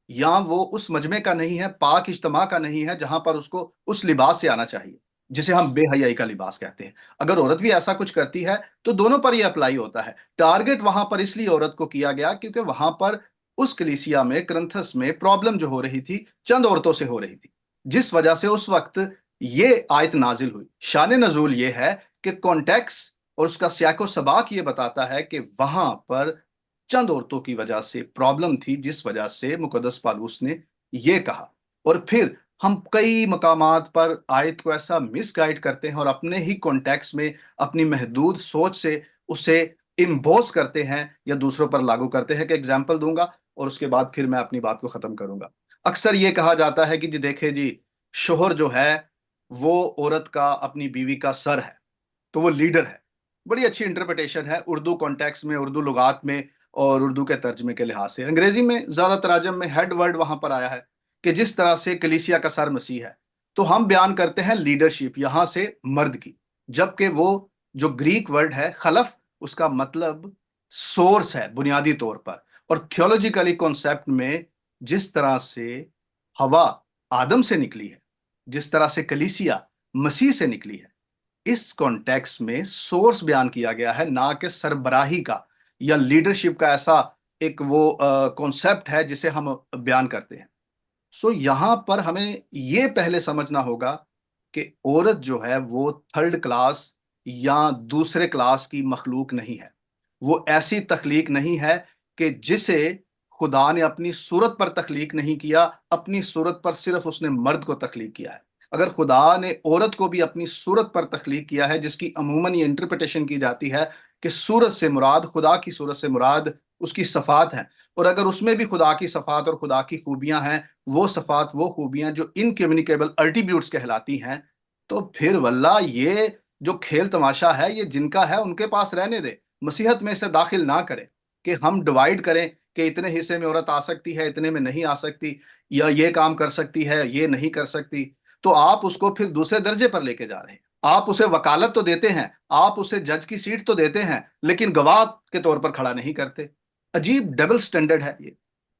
یا وہ اس مجمع کا نہیں ہے، پاک اجتماع کا نہیں ہے جہاں پر اس کو اس لباس سے آنا چاہیے جسے ہم بے حیائی کا لباس کہتے ہیں. اگر عورت بھی ایسا کچھ کرتی ہے تو دونوں پر یہ اپلائی ہوتا ہے. ٹارگٹ وہاں پر اس لیے عورت کو کیا گیا کیونکہ وہاں پر اس کلیسیا میں، کرنتھس میں پرابلم جو ہو رہی تھی چند عورتوں سے ہو رہی تھی، جس وجہ سے اس وقت یہ آیت نازل ہوئی. شان نزول یہ ہے کہ کانٹیکس اور اس کا سیاق و سباق یہ بتاتا ہے کہ وہاں پر چند عورتوں کی وجہ سے پرابلم تھی، جس وجہ سے مقدس پالوس نے یہ کہا. اور پھر ہم کئی مقامات پر آیت کو ایسا مس گائیڈ کرتے ہیں اور اپنے ہی کانٹیکس میں اپنی محدود سوچ سے اسے امبوز کرتے ہیں یا دوسروں پر لاگو کرتے ہیں. کہ ایگزامپل دوں گا اور اس کے بعد پھر میں اپنی بات کو ختم کروں گا. اکثر یہ کہا جاتا ہے کہ جی دیکھیں جی، شوہر جو ہے وہ عورت کا، اپنی بیوی کا سر ہے، تو وہ لیڈر ہے. بڑی اچھی انٹرپریٹیشن ہے اردو کانٹیکس میں، اردو لغات میں اور اردو کے ترجمے کے لحاظ سے. انگریزی میں زیادہ تراجم میں ہیڈ ورڈ وہاں پر آیا ہے کہ جس طرح سے کلیسیا کا سر مسیح ہے، تو ہم بیان کرتے ہیں لیڈرشپ یہاں سے مرد کی، جبکہ وہ جو گریک ورڈ ہے خلف، اس کا مطلب سورس ہے بنیادی طور پر. اور تھیولوجیکلی کانسیپٹ میں جس طرح سے ہوا آدم سے نکلی ہے، جس طرح سے کلیسیا مسیح سے نکلی ہے، اس کانٹیکس میں سورس بیان کیا گیا ہے، نہ کہ سربراہی کا یا لیڈرشپ کا ایسا ایک وہ کانسیپٹ ہے جسے ہم بیان کرتے ہیں. سو یہاں پر ہمیں یہ پہلے سمجھنا ہوگا کہ عورت جو ہے وہ تھرڈ کلاس یا دوسرے کلاس کی مخلوق نہیں ہے. وہ ایسی تخلیق نہیں ہے کہ جسے خدا نے اپنی صورت پر تخلیق نہیں کیا، اپنی صورت پر صرف اس نے مرد کو تخلیق کیا ہے. اگر خدا نے عورت کو بھی اپنی صورت پر تخلیق کیا ہے، جس کی عموماً یہ انٹرپریٹیشن کی جاتی ہے کہ صورت سے مراد، خدا کی صورت سے مراد اس کی صفات ہیں، اور اگر اس میں بھی خدا کی صفات اور خدا کی خوبیاں ہیں، وہ صفات وہ خوبیاں جو انکمیونیکیبل الٹیبیوٹس کہلاتی ہیں، تو پھر واللہ یہ جو کھیل تماشا ہے یہ جن کا ہے ان کے پاس رہنے دے. مسیحت میں اسے داخل نہ کرے کہ ہم ڈیوائیڈ کریں کہ اتنے حصے میں عورت آ سکتی ہے، اتنے میں نہیں آ سکتی، یا یہ کام کر سکتی ہے، یہ نہیں کر سکتی. تو آپ اس کو پھر دوسرے درجے پر لے کے جا رہے ہیں. آپ اسے وکالت تو دیتے ہیں، آپ اسے جج کی سیٹ تو دیتے ہیں، لیکن گواہ کے طور پر کھڑا نہیں کرتے. عجیب ڈبل سٹینڈرڈ ہے یہ.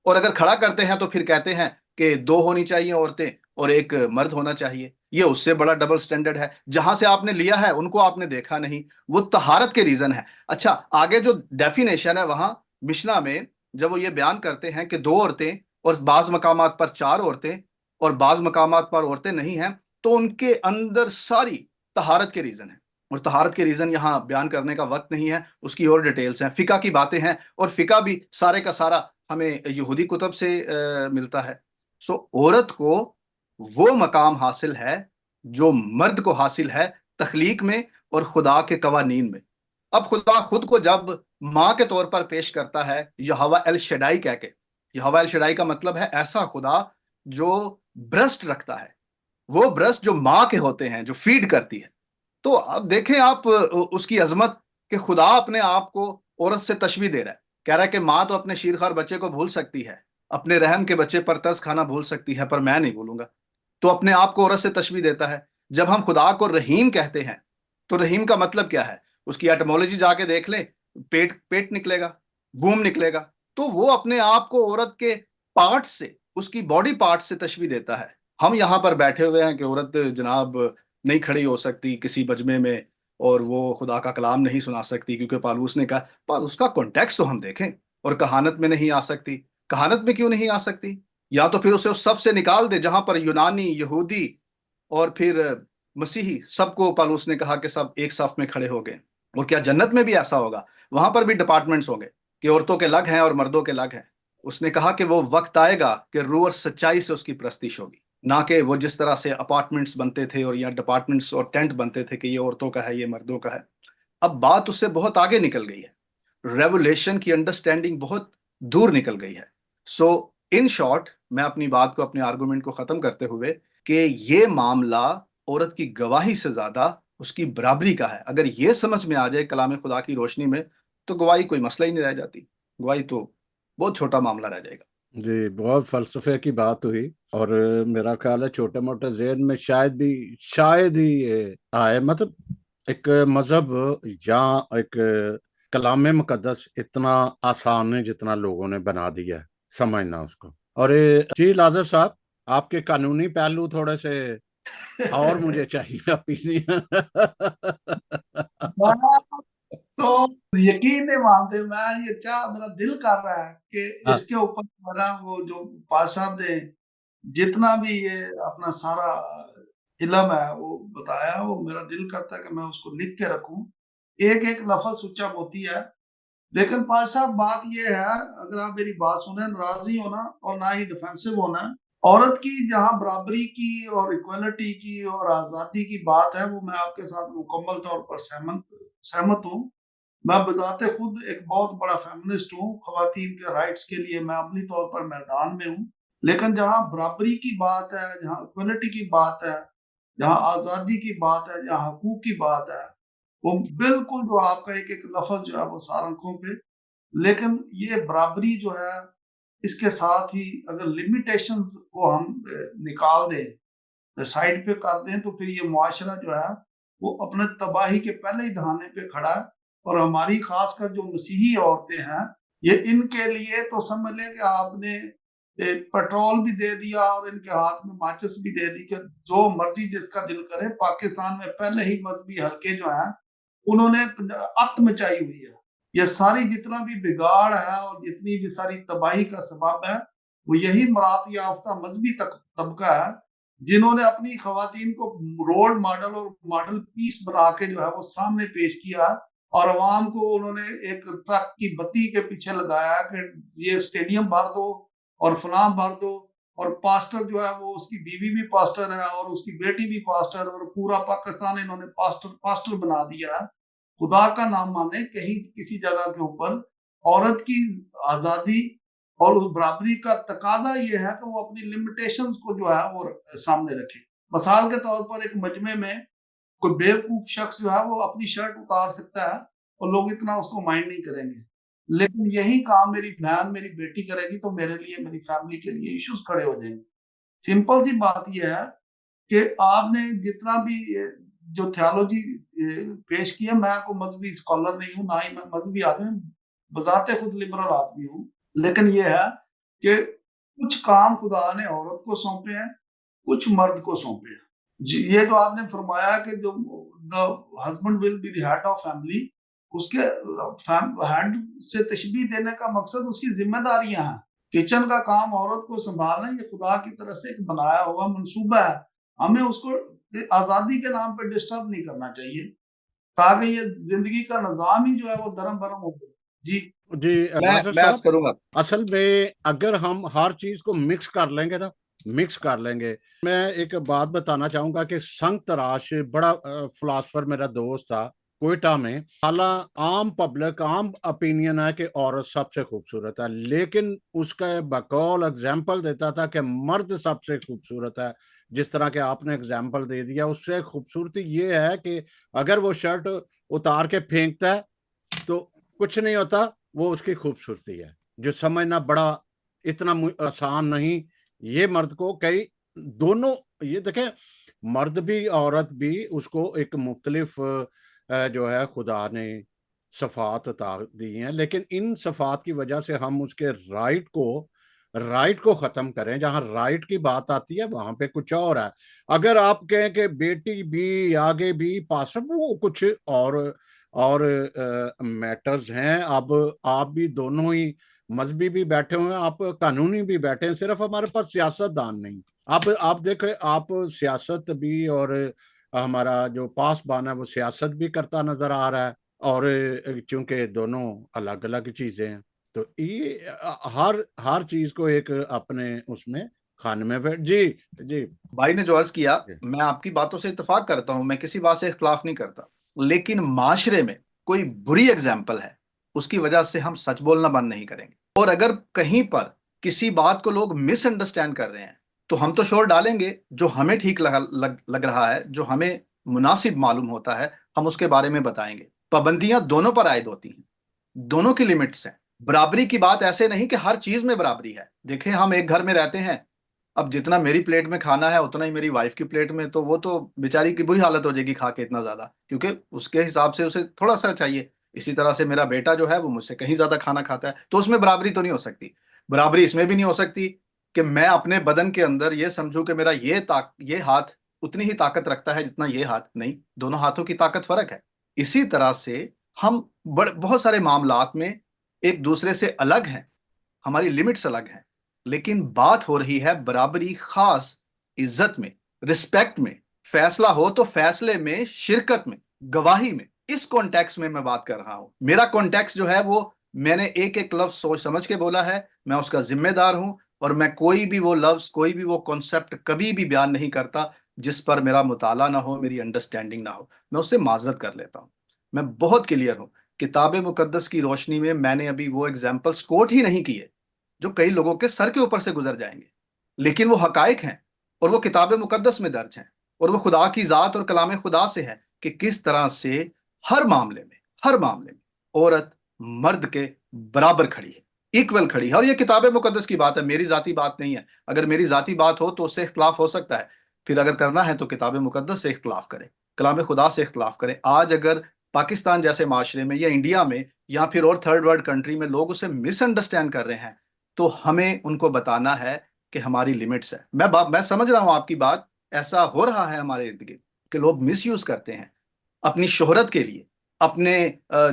اور اگر کھڑا کرتے ہیں تو پھر کہتے ہیں کہ 2 ہونی چاہیے عورتیں اور 1 مرد ہونا چاہیے. یہ اس سے بڑا ڈبل سٹینڈرڈ ہے. جہاں سے آپ نے لیا ہے ان کو آپ نے دیکھا نہیں. وہ طہارت کے ریزن ہے. اچھا، آگے جو ڈیفینیشن ہے وہاں مشنا میں جب وہ یہ بیان کرتے ہیں کہ 2 عورتیں اور بعض مقامات پر 4 عورتیں اور بعض مقامات پر عورتیں نہیں ہیں، تو ان کے اندر ساری طہارت کے ریزن ہیں. اور طہارت کے ریزن یہاں بیان کرنے کا وقت نہیں ہے، اس کی اور ڈیٹیلز ہیں، فقہ کی باتیں ہیں، اور فقہ بھی سارے کا سارا ہمیں یہودی کتب سے ملتا ہے. سو عورت کو وہ مقام حاصل ہے جو مرد کو حاصل ہے تخلیق میں اور خدا کے قوانین میں. اب خدا خود کو جب ماں کے طور پر پیش کرتا ہے یہوہ ایل شڈائی کہہ کے، یہوہ ایل شڈائی کا مطلب ہے ایسا خدا جو برسٹ رکھتا ہے، وہ برسٹ جو ماں کے ہوتے ہیں، جو فیڈ کرتی ہے. تو اب دیکھیں آپ اس کی عظمت کہ خدا اپنے آپ کو عورت سے تشبیہ دے رہا ہے. کہہ رہا ہے کہ ماں تو اپنے شیرخوار بچے کو بھول سکتی ہے، اپنے رحم کے بچے پر ترس کھانا بھول سکتی ہے، پر میں نہیں بھولوں گا. تو اپنے آپ کو عورت سے تشبیہ دیتا ہے. جب ہم خدا کو رحیم کہتے ہیں تو رحیم کا مطلب کیا ہے؟ اس کی ایٹمولوجی جا کے دیکھ لیں، پیٹ نکلے گا، ووم نکلے گا. تو وہ اپنے آپ کو عورت کے پارٹ سے، اس کی باڈی پارٹ سے تشبیہ دیتا ہے. ہم یہاں پر بیٹھے ہوئے ہیں کہ عورت جناب نہیں کھڑی ہو سکتی کسی مجمع میں اور وہ خدا کا کلام نہیں سنا سکتی کیونکہ پالوس نے کہا. پر اس کا کانٹیکسٹ تو ہم دیکھیں. اور کہانت میں نہیں آ سکتی. کہانت میں کیوں نہیں آ سکتی؟ یا تو پھر اسے اس صف سے نکال دے جہاں پر یونانی، یہودی اور پھر مسیحی سب کو پالوس نے کہا کہ سب ایک صف میں کھڑے ہو گئے. اور کیا جنت میں بھی ایسا ہوگا؟ وہاں پر بھی ڈپارٹمنٹس ہوں گے کہ عورتوں کے الگ ہیں اور مردوں کے الگ ہیں. اس نے کہا کہ وہ وقت آئے گا کہ روح اور سچائی سے اس کی پرستش ہوگی، نہ کہ وہ جس طرح سے اپارٹمنٹس بنتے تھے اور یا ڈپارٹمنٹس اور ٹینٹ بنتے تھے کہ یہ عورتوں کا ہے، یہ مردوں کا ہے. اب بات اس سے بہت آگے نکل گئی ہے، ریولیشن کی انڈرسٹینڈنگ بہت دور نکل گئی ہے. سو ان شارٹ میں اپنی بات کو، اپنے آرگومنٹ کو ختم کرتے ہوئے کہ یہ معاملہ عورت کی گواہی سے زیادہ اس کی برابری کا ہے. اگر یہ سمجھ میں آ جائے کلام خدا کی روشنی میں تو گواہی کوئی مسئلہ ہی نہیں رہ جاتی. گواہی تو بہت چھوٹا معاملہ رہ جائے گا. جی، بہت فلسفے کی بات ہوئی، اور میرا خیال ہے چھوٹے موٹے ذہن میں شاید ہی یہ آئے. مطلب ایک مذہب یا ایک کلام مقدس اتنا آسان ہے جتنا لوگوں نے بنا دیا ہے سمجھنا اس کو. اور جی لازر صاحب، آپ کے قانونی پہلو تھوڑے سے اور مجھے چاہیے اپینین. تو یقین نہیں مانتے. میں یہ میرا دل کر رہا ہے کہ اس کے اوپر میرا وہ جو پاس صاحب نے جتنا بھی یہ اپنا سارا علم ہے وہ بتایا، وہ میرا دل کرتا ہے کہ میں اس کو لکھ کے رکھوں. ایک ایک لفظ سچا موتی ہے. لیکن پاس صاحب بات یہ ہے، اگر آپ میری بات سنیں، راضی ہونا اور نہ ہی ڈیفینسو ہونا. عورت کی جہاں برابری کی اور ایکوالٹی کی اور آزادی کی بات ہے وہ میں آپ کے ساتھ مکمل طور پر سہمت ہوں. میں بذات خود ایک بہت بڑا فیمنسٹ ہوں. خواتین کے رائٹس کے لیے میں عملی طور پر میدان میں ہوں. لیکن جہاں برابری کی بات ہے، جہاں ایکوالٹی کی بات ہے، جہاں آزادی کی بات ہے، جہاں حقوق کی بات ہے، وہ بالکل جو آپ کا ایک ایک لفظ جو ہے وہ سار آنکھوں پہ. لیکن یہ برابری جو ہے اس کے ساتھ ہی اگر لمیٹیشنز کو ہم نکال دیں، سائڈ پہ کر دیں، تو پھر یہ معاشرہ جو ہے وہ اپنے تباہی کے پہلے ہی دہانے پہ کھڑا ہے. اور ہماری خاص کر جو مسیحی عورتیں ہیں، یہ ان کے لیے تو سمجھ لیں کہ آپ نے پیٹرول بھی دے دیا اور ان کے ہاتھ میں ماچس بھی دے دی کہ جو مرضی جس کا دل کرے. پاکستان میں پہلے ہی مذہبی حلقے جو ہیں انہوں نے ات مچائی ہوئی ہے. یہ ساری جتنا بھی بگاڑ ہے اور جتنی بھی ساری تباہی کا سبب ہے وہ یہی مراد یافتہ مذہبی طبقہ ہے جنہوں نے اپنی خواتین کو رول ماڈل اور ماڈل پیس بنا کے جو ہے وہ سامنے پیش کیا، اور عوام کو انہوں نے ایک ٹرک کی بتی کے پیچھے لگایا کہ یہ اسٹیڈیم بھر دو اور فلاں بھر دو. اور پاسٹر جو ہے وہ اس کی بیوی بھی پاسٹر ہے اور اس کی بیٹی بھی پاسٹر، اور پورا پاکستان انہوں نے پاسٹر بنا دیا ہے. خدا کا نام مانے کہیں کسی جگہ کے اوپر عورت کی آزادی اور برابری کا تقاضا یہ ہے کہ وہ اپنی لمیٹیشنز کو جو ہے وہ سامنے رکھے. مثال کے طور پر ایک مجمع میں کوئی بیوقوف شخص جو ہے وہ اپنی شرٹ اتار سکتا ہے اور لوگ اتنا اس کو مائنڈ نہیں کریں گے، لیکن یہی کام میری بہن میری بیٹی کرے گی تو میرے لیے میری فیملی کے لیے ایشوز کھڑے ہو جائیں گے. سمپل سی بات یہ ہے کہ آپ نے جتنا بھی جو تھیالوجی پیش کی ہے، میں کوئی مذہبی اسکالر نہیں ہوں، نہ ہی میں مذہبی آدمی ہوں، بذات خود لبرل آدمی ہوں. لیکن یہ ہے کہ کچھ کام خدا نے عورت کو سونپے ہیں، کچھ مرد کو سونپے ہیں. یہ جو آپ نے فرمایا کہ جو husband will be the head of family, اس کے ہیڈ سے تشبیہ دینے کا مقصد اس کی ذمہ داریاں ہیں. کچن کا کام عورت کو سنبھالنا یہ خدا کی طرف سے ایک بنایا ہوا منصوبہ ہے. ہمیں اس کو آزادی کے نام پہ ڈسٹرب نہیں کرنا چاہیے تاکہ یہ زندگی کا نظام ہی جو ہے وہ درم برم ہو جائے. جی ناصر میں صاحب، کروں گا. اصل میں اگر ہم ہر چیز کو مکس کر لیں گے نا، میں ایک بات بتانا چاہوں گا کہ سنگ تراش بڑا فلاسفر میرا دوست تھا کوئٹہ میں. حالانکہ عام پبلک عام اپینین ہے کہ عورت سب سے خوبصورت ہے، لیکن اس کا بقول اگزامپل دیتا تھا کہ مرد سب سے خوبصورت ہے. جس طرح کہ آپ نے اگزامپل دے دیا، اس سے خوبصورتی یہ ہے کہ اگر وہ شرٹ اتار کے پھینکتا ہے تو کچھ نہیں ہوتا، وہ اس کی خوبصورتی ہے. جو سمجھنا بڑا اتنا آسان نہیں. یہ مرد کو کئی دونوں، یہ دیکھیں مرد بھی عورت بھی اس کو ایک مختلف جو ہے خدا نے صفات عطا دی ہیں، لیکن ان صفات کی وجہ سے ہم اس کے رائٹ کو ختم کریں. جہاں رائٹ کی بات آتی ہے وہاں پہ کچھ اور ہے. اگر آپ کہیں کہ بیٹی بھی آگے بھی پاس، وہ کچھ اور میٹرز ہیں. اب آپ بھی دونوں ہی مذہبی بھی بیٹھے ہوئے ہیں، آپ قانونی بھی بیٹھے ہیں، صرف ہمارے پاس سیاست دان نہیں. آپ دیکھیں، آپ سیاست بھی اور ہمارا جو پاسبان ہے وہ سیاست بھی کرتا نظر آ رہا ہے، اور چونکہ دونوں الگ الگ چیزیں ہیں تو یہ ہر چیز کو ایک اپنے اس میں خانے میں. جی بھائی نے جو عرض کیا میں آپ کی باتوں سے اتفاق کرتا ہوں، میں کسی بات سے اختلاف نہیں کرتا، لیکن معاشرے میں کوئی بری اگزامپل ہے اس کی وجہ سے ہم سچ بولنا بند نہیں کریں گے. اور اگر کہیں پر کسی بات کو لوگ مس انڈرسٹینڈ کر رہے ہیں تو ہم تو شور ڈالیں گے. جو ہمیں ٹھیک لگ رہا ہے، جو ہمیں مناسب معلوم ہوتا ہے، ہم اس کے بارے میں بتائیں گے. پابندیاں دونوں پر عائد ہوتی ہیں، دونوں کی لمٹس ہیں. برابری کی بات ایسے نہیں کہ ہر چیز میں برابری ہے. دیکھیں ہم ایک گھر میں رہتے ہیں، اب جتنا میری پلیٹ میں کھانا ہے اتنا ہی میری وائف کی پلیٹ میں، تو وہ تو بیچاری کی بری حالت ہو جائے گی کھا کے اتنا زیادہ، کیونکہ اس کے حساب سے اسے تھوڑا سا چاہیے. اسی طرح سے میرا بیٹا جو ہے وہ مجھ سے کہیں زیادہ کھانا کھاتا ہے، تو اس میں برابری تو نہیں ہو سکتی. برابری اس میں بھی نہیں ہو سکتی کہ میں اپنے بدن کے اندر یہ سمجھوں کہ میرا یہ ہاتھ اتنی ہی طاقت رکھتا ہے جتنا یہ ہاتھ. نہیں، دونوں ہاتھوں کی طاقت فرق ہے. اسی طرح سے ہم بہت سارے معاملات میں ایک دوسرے سے الگ ہیں، ہماری لمٹس الگ ہیں، لیکن بات ہو رہی ہے برابری، خاص عزت میں، رسپیکٹ میں. فیصلہ ہو تو فیصلے میں شرکت میں، گواہی میں. اس کانٹیکس میں بات کر رہا ہوں. میرا کانٹیکس جو ہے وہ میں نے ایک ایک لفظ سوچ سمجھ کے بولا ہے، میں اس کا ذمہ دار ہوں. اور میں کوئی بھی وہ لفظ، کوئی بھی وہ کانسیپٹ کبھی بھی بیان نہیں کرتا جس پر میرا مطالعہ نہ ہو، میری انڈرسٹینڈنگ نہ ہو، میں اس سے معذرت کر لیتا ہوں. میں بہت کلیئر ہوں. کتاب مقدس کی روشنی میں نے ابھی وہ ایگزامپلس کوٹ ہی نہیں کیے جو کئی لوگوں کے سر کے اوپر سے گزر جائیں گے، لیکن وہ حقائق ہیں اور وہ کتاب مقدس میں درج ہیں اور وہ خدا کی ذات اور کلام خدا سے ہے کہ کس طرح سے ہر معاملے میں عورت مرد کے برابر کھڑی ہے، ایکول کھڑی ہے. اور یہ کتاب مقدس کی بات ہے، میری ذاتی بات نہیں ہے. اگر میری ذاتی بات ہو تو اس سے اختلاف ہو سکتا ہے، پھر اگر کرنا ہے تو کتاب مقدس سے اختلاف کرے، کلام خدا سے اختلاف کرے. آج اگر پاکستان جیسے معاشرے میں یا انڈیا میں یا پھر اور تھرڈ ورلڈ کنٹری میں لوگ اسے مس انڈرسٹینڈ کر رہے ہیں تو ہمیں ان کو بتانا ہے کہ ہماری لیمٹس ہے. میں سمجھ رہا ہوں آپ کی بات. ایسا ہو رہا ہے ہمارے ارد گرد کہ لوگ مس یوز کرتے ہیں اپنی شہرت کے لیے، اپنے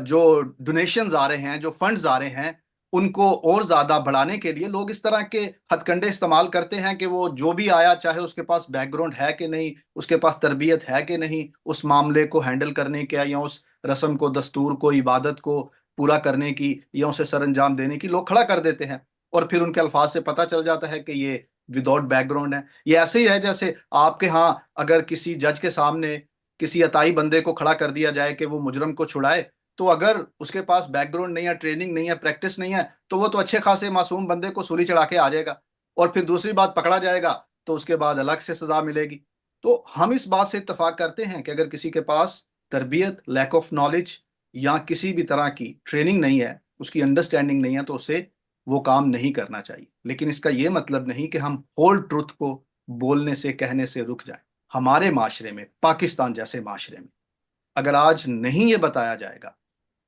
جو ڈونیشنز آ رہے ہیں، جو فنڈز آ رہے ہیں، ان کو اور زیادہ بڑھانے کے لیے لوگ اس طرح کے ہتھ کنڈے استعمال کرتے ہیں کہ وہ جو بھی آیا، چاہے اس کے پاس بیک گراؤنڈ ہے کہ نہیں، اس کے پاس تربیت ہے کہ نہیں، اس معاملے کو ہینڈل کرنے کے یا اس رسم کو، دستور کو، عبادت کو پورا کرنے کی یا اسے سر انجام دینے کی، لوگ کھڑا کر دیتے ہیں. اور پھر ان کے الفاظ سے پتہ چل جاتا ہے کہ یہ وداؤٹ بیک گراؤنڈ ہے. یہ ایسے ہی ہے جیسے آپ کے ہاں اگر کسی جج کے سامنے کسی عطائی بندے کو کھڑا کر دیا جائے کہ وہ مجرم کو چھڑائے، تو اگر اس کے پاس بیک گراؤنڈ نہیں ہے، ٹریننگ نہیں ہے، پریکٹس نہیں ہے، تو وہ تو اچھے خاصے معصوم بندے کو سولی چڑھا کے آ جائے گا. اور پھر دوسری بات، پکڑا جائے گا تو اس کے بعد الگ سے سزا ملے گی. تو ہم اس بات سے اتفاق کرتے ہیں کہ اگر کسی کے پاس تربیت، لیک آف نالج یا کسی بھی طرح کی ٹریننگ نہیں ہے، اس کی انڈرسٹینڈنگ نہیں ہے، تو اسے وہ کام نہیں کرنا چاہیے. لیکن اس کا یہ مطلب نہیں کہ ہم ہول ٹروتھ کو بولنے سے، کہنے سے رک جائیں. ہمارے معاشرے میں، پاکستان جیسے معاشرے میں، اگر آج نہیں یہ بتایا جائے گا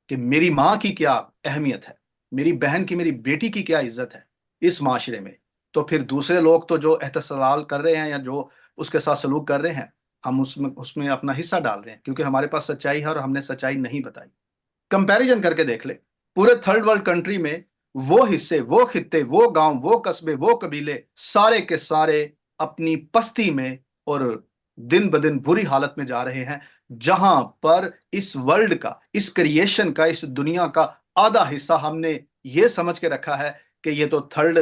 کہ میری ماں کی کیا اہمیت ہے، میری بہن کی، میری بیٹی کی کیا عزت ہے اس معاشرے میں، تو پھر دوسرے لوگ تو جو احتسال کر رہے ہیں یا جو اس کے ساتھ سلوک کر رہے ہیں، ہم اس میں اپنا حصہ ڈال رہے ہیں کیونکہ ہمارے پاس سچائی ہے اور ہم نے سچائی نہیں بتائی. کمپیریزن کر کے دیکھ لے، پورے تھرڈ ورلڈ کنٹری میں وہ حصے، وہ خطے، وہ گاؤں، وہ قصبے، وہ قبیلے، سارے کے سارے اپنی پستی میں اور دن بدن بری حالت میں جا رہے ہیں، جہاں پر اس ورلڈ کا، اس کریشن کا، اس دنیا کا آدھا حصہ ہم نے یہ سمجھ کے رکھا ہے کہ یہ تو تھرڈ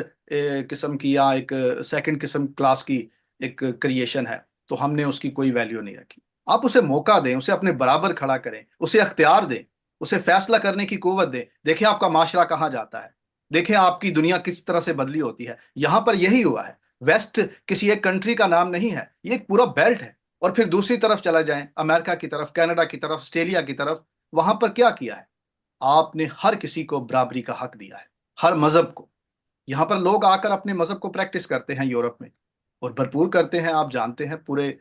قسم کی یا ایک سیکنڈ قسم کلاس کی ایک کریشن ہے، تو ہم نے اس کی کوئی ویلیو نہیں رکھی. آپ اسے موقع دیں، اسے اپنے برابر کھڑا کریں، اسے اختیار دیں، اسے فیصلہ کرنے کی قوت دیں. دیکھیں آپ کا معاشرہ کہاں جاتا ہے، دیکھیں آپ کی دنیا کس طرح سے بدلی ہوتی ہے. یہاں پر یہی ہوا ہے. ویسٹ کسی ایک کنٹری کا نام نہیں ہے، یہ ایک پورا بیلٹ ہے. اور پھر دوسری طرف چلا جائیں، امریکہ کی طرف، کینیڈا کی طرف، آسٹریلیا کی طرف، وہاں پر کیا کیا ہے؟ آپ نے ہر کسی کو برابری کا حق دیا ہے، ہر مذہب کو. یہاں پر لوگ آ کر اپنے مذہب کو پریکٹس کرتے ہیں یورپ میں، اور بھرپور کرتے ہیں، آپ جانتے ہیں پورے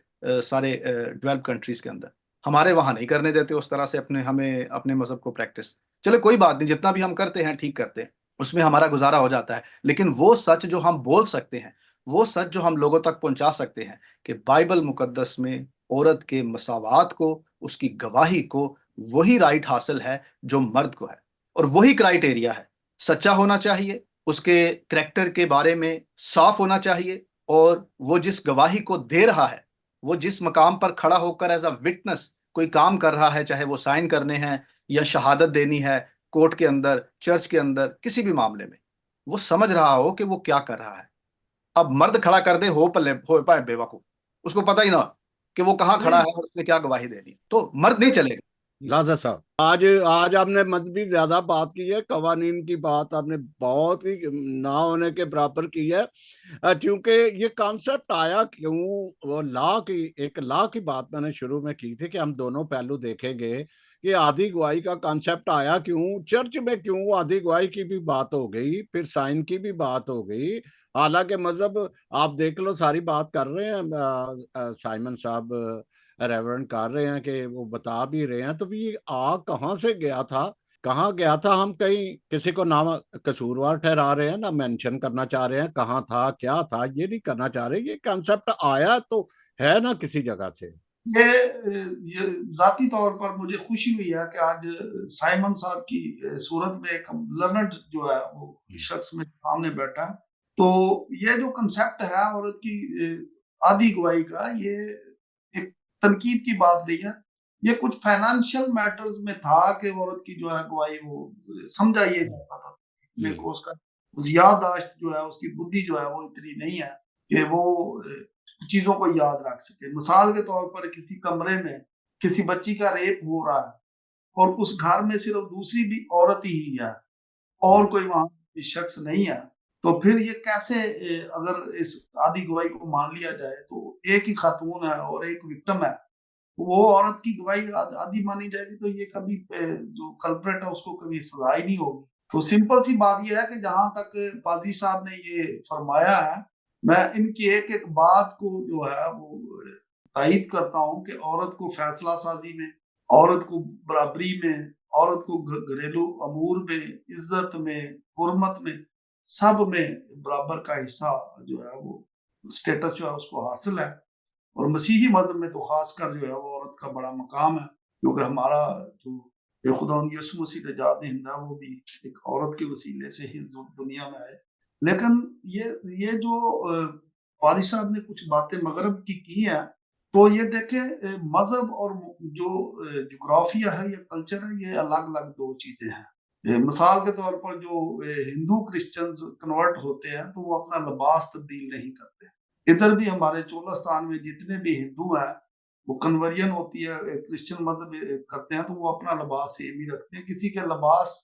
سارے ڈیولپ کنٹریز کے اندر. ہمارے وہاں نہیں کرنے دیتے اس طرح سے ہمیں اپنے مذہب کو پریکٹس. چلے کوئی بات نہیں، جتنا بھی ہم کرتے ہیں ٹھیک کرتے ہیں، اس میں ہمارا گزارا ہو جاتا ہے. لیکن وہ سچ جو ہم بول سکتے ہیں، وہ سچ جو ہم لوگوں تک پہنچا سکتے ہیں کہ بائبل مقدس میں عورت کے مساوات کو، اس کی گواہی کو وہی رائٹ حاصل ہے جو مرد کو ہے، اور وہی کرائٹیریا ہے. سچا ہونا چاہیے، اس کے کریکٹر کے بارے میں صاف ہونا چاہیے، اور وہ جس گواہی کو دے رہا ہے، وہ جس مقام پر کھڑا ہو کر ایز اے وٹنس کوئی کام کر رہا ہے، چاہے وہ سائن کرنے ہیں یا شہادت دینی ہے کورٹ کے اندر، چرچ کے اندر، کسی بھی معاملے میں، وہ سمجھ رہا ہو کہ وہ کیا کر رہا ہے. اب مرد کھڑا کر دے، ہو پائے بے وقوف، اس کو پتہ ہی نہ کہ وہ کہاں کھڑا ہے اور اس نے کیا گواہی دینی، تو مرد نہیں چلے گا. لازر صاحب، آج آپ نے مذہبی زیادہ بات کی ہے، قوانین کی بات آپ نے بہت ہی نہ ہونے کے برابر کی ہے. چونکہ یہ کانسیپٹ آیا کیوں، وہ ایک لا کی بات میں نے شروع میں کی تھی کہ ہم دونوں پہلو دیکھیں گے کہ آدھی گواہی کا کانسیپٹ آیا کیوں، چرچ میں کیوں آدھی گواہی کی بھی بات ہو گئی، پھر سائن کی بھی بات ہو گئی. حالانکہ مذہب آپ دیکھ لو ساری بات کر رہے ہیں، سائمن صاحب ریورنڈ کر رہے ہیں کہ وہ بتا بھی رہے ہیں، تو یہ کہاں سے گیا تھا، کہاں گیا تھا؟ ہم کہیں کسی کو نام قصوروار ٹھہرا رہے ہیں، نہ مینشن کرنا چاہ رہے ہیں کہاں تھا، کیا تھا، یہ نہیں کرنا چاہ رہے. یہ کنسپٹ آیا تو ہے نا کسی جگہ سے. یہ ذاتی طور پر مجھے خوشی ہوئی ہے کہ آج سائمن صاحب کی صورت میں ایک لرنڈ جو ہے وہ شخص میں سامنے بیٹھا ہے. تو یہ جو کنسیپٹ ہے عورت کی آدھی گواہی کا، یہ ایک تنقید کی بات نہیں ہے. یہ کچھ فائنانشل میٹرز میں تھا کہ عورت کی جو ہے گواہی وہ سمجھا یہ جاتا تھا کو اس کا یادداشت جو ہے، اس کی بدھی جو ہے وہ اتنی نہیں ہے کہ وہ چیزوں کو یاد رکھ سکے. مثال کے طور پر کسی کمرے میں کسی بچی کا ریپ ہو رہا ہے اور اس گھر میں صرف دوسری بھی عورت ہی ہے اور کوئی وہاں شخص نہیں ہے، تو پھر یہ کیسے اگر اس آدھی گواہی کو مان لیا جائے تو ایک ہی خاتون ہے اور ایک وکٹم ہے، وہ عورت کی گواہی آدھی مانی جائے گی تو یہ کبھی جو کلپریٹ ہے اس کو کبھی سزا ہی نہیں ہوگی. تو سمپل سی بات یہ ہے کہ جہاں تک پادری صاحب نے یہ فرمایا ہے، میں ان کی ایک ایک بات کو جو ہے وہ تائید کرتا ہوں کہ عورت کو فیصلہ سازی میں، عورت کو برابری میں، عورت کو گھریلو امور میں، عزت میں، حرمت میں، سب میں برابر کا حصہ جو ہے وہ اسٹیٹس جو ہے اس کو حاصل ہے. اور مسیحی مذہب میں تو خاص کر جو ہے وہ عورت کا بڑا مقام ہے، کیونکہ ہمارا جو خداوند یسوع مسیح نجات دہندہ وہ بھی ایک عورت کے وسیلے سے ہی دنیا میں آئے. لیکن یہ جو قاضی صاحب نے کچھ باتیں مغرب کی ہیں، تو یہ دیکھیں مذہب اور جو جغرافیہ ہے یا کلچر ہے، یہ الگ الگ دو چیزیں ہیں. مثال کے طور پر جو ہندو کرسچن کنورٹ ہوتے ہیں تو وہ اپنا لباس تبدیل نہیں کرتے. ادھر بھی ہمارے چولستان میں جتنے بھی ہندو ہیں وہ کنورین ہوتی ہے کرسچن مذہب کرتے ہیں تو وہ اپنا لباس سیم ہی رکھتے ہیں. کسی کے لباس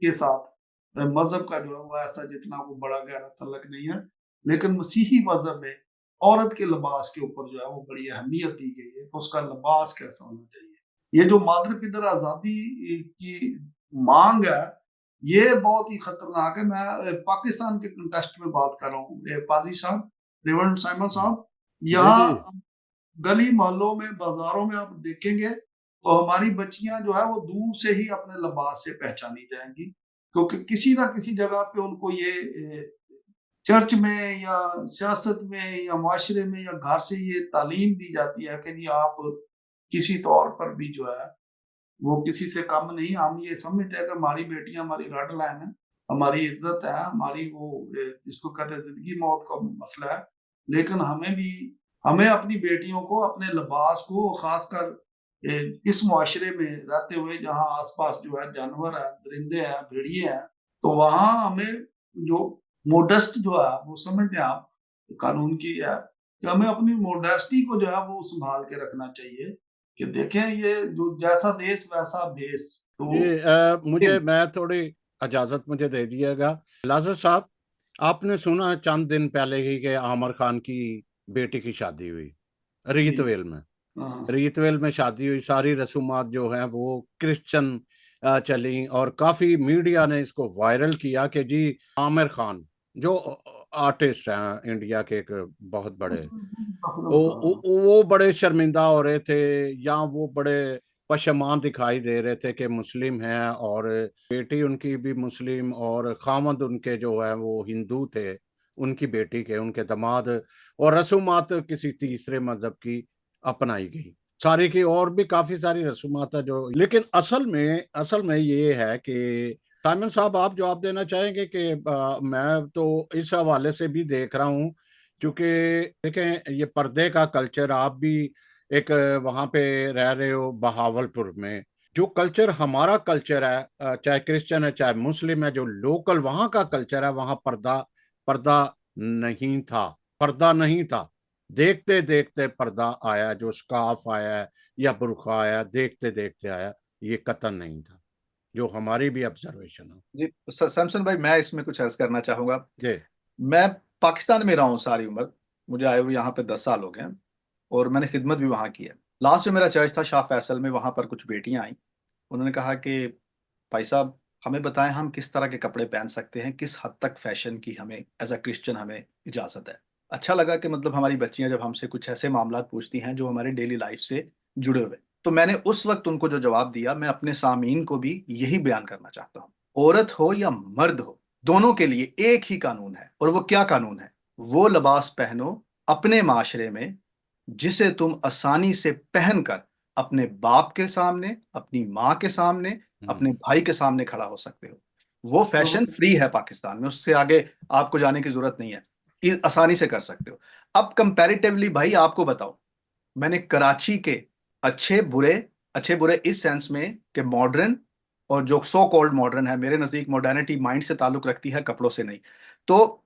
کے ساتھ مذہب کا جو ہے وہ ایسا جتنا وہ بڑا گہرا تعلق نہیں ہے. لیکن مسیحی مذہب میں عورت کے لباس کے اوپر جو ہے وہ بڑی اہمیت دی گئی ہے کہ اس کا لباس کیسا ہونا چاہیے. یہ جو مادر پدر آزادی کی مانگ ہے یہ بہت ہی خطرناک ہے. میں پاکستان کے کنٹیسٹ میں بات کر رہا ہوں. پادری صاحب، ریورنڈ سائمن صاحب، یہاں گلی محلوں میں بازاروں میں آپ دیکھیں گے تو ہماری بچیاں جو ہے وہ دور سے ہی اپنے لباس سے پہچانی جائیں گی، کیونکہ کسی نہ کسی جگہ پہ ان کو یہ چرچ میں یا سیاست میں یا معاشرے میں یا گھر سے یہ تعلیم دی جاتی ہے کہ نہیں آپ کسی طور پر بھی جو ہے وہ کسی سے کم نہیں. ہم یہ سمجھتے ہیں کہ ہماری بیٹیاں ہماری ریڈ لائن ہے، ہماری عزت ہے، ہماری وہ جس کو کہتے ہیں زندگی موت کا مسئلہ ہے. لیکن ہمیں اپنی بیٹیوں کو اپنے لباس کو، خاص کر اس معاشرے میں رہتے ہوئے جہاں آس پاس جو ہے جانور ہیں، درندے ہیں، بھیڑیے ہیں، تو وہاں ہمیں جو موڈسٹ جو ہے وہ سمجھتے ہیں آپ قانون کی ہے کہ ہمیں اپنی موڈسٹی کو جو ہے وہ سنبھال کے رکھنا چاہیے کہ دیکھیں یہ جو جیسا دیس ویسا بھیس. تو میں تھوڑی اجازت مجھے دے دیے گا. لازر صاحب، آپ نے سنا چند دن پہلے ہی کہ عامر خان کی بیٹی کی شادی ہوئی ریت ویل میں. ریت ویل میں شادی ہوئی، ساری رسومات جو ہیں وہ کرسچن چلیں اور کافی میڈیا نے اس کو وائرل کیا کہ جی عامر خان جو آرٹسٹ ہیں انڈیا کے ایک بہت بڑے، وہ بڑے شرمندہ ہو رہے تھے یا وہ بڑے پشمان دکھائی دے رہے تھے کہ مسلم ہیں اور بیٹی ان کی بھی مسلم اور خامد ان کے جو ہے وہ ہندو تھے، ان کی بیٹی کے، ان کے داماد، اور رسومات کسی تیسرے مذہب کی اپنائی گئی. ساری کی اور بھی کافی ساری رسومات ہیں جو، لیکن اصل میں یہ ہے کہ سائمن صاحب آپ جواب دینا چاہیں گے کہ میں تو اس حوالے سے بھی دیکھ رہا ہوں کیونکہ دیکھیں یہ پردے کا کلچر، آپ بھی ایک وہاں پہ رہ رہے ہو بہاولپور میں، جو کلچر ہمارا کلچر ہے چاہے کرسچن ہے چاہے مسلم ہے، جو لوکل وہاں کا کلچر ہے وہاں پردہ نہیں تھا. دیکھتے دیکھتے پردہ آیا، جو سکارف آیا یا برقع آیا، دیکھتے دیکھتے آیا، یہ قطن نہیں تھا، جو ہماری بھی آبزرویشن ہے. جی سیمسن بھائی، میں اس میں کچھ عرض کرنا چاہوں گا. جی، میں پاکستان میں رہا ہوں ساری عمر، مجھے آئے ہوئے یہاں پہ 10 سال ہو گئے ہیں اور میں نے خدمت بھی وہاں کی ہے. لاسٹ جو میرا چرچ تھا شاہ فیصل میں، وہاں پر کچھ بیٹیاں آئیں، انہوں نے کہا کہ بھائی صاحب ہمیں بتائیں ہم کس طرح کے کپڑے پہن سکتے ہیں، کس حد تک فیشن کی ہمیں ایز اے کرسچن ہمیں اجازت ہے. اچھا لگا کہ مطلب ہماری بچیاں جب ہم سے کچھ ایسے معاملات پوچھتی ہیں جو ہمارے ڈیلی لائف سے جڑے ہوئے، تو میں نے اس وقت ان کو جو جواب دیا، میں اپنے سامعین کو بھی یہی بیان کرنا چاہتا ہوں. عورت ہو یا مرد ہو، دونوں کے لیے ایک ہی قانون ہے. اور وہ کیا قانون ہے؟ وہ لباس پہنو اپنے معاشرے میں جسے تم آسانی سے پہن کر اپنے باپ کے سامنے، اپنی ماں کے سامنے، اپنے بھائی کے سامنے کھڑا ہو سکتے ہو. وہ فیشن فری ہے پاکستان میں، اس سے آگے آپ کو جانے کی ضرورت نہیں ہے، آسانی سے کر سکتے ہو. اب کمپیریٹیولی بھائی آپ کو بتاؤ، میں نے کراچی کے اچھے برے اس سینس میں کہ ماڈرن اور جو سو کولڈ ماڈرن ہے، میرے نزدیک ماڈرنٹی مائنڈ سے تعلق رکھتی ہے، کپڑوں سے نہیں. تو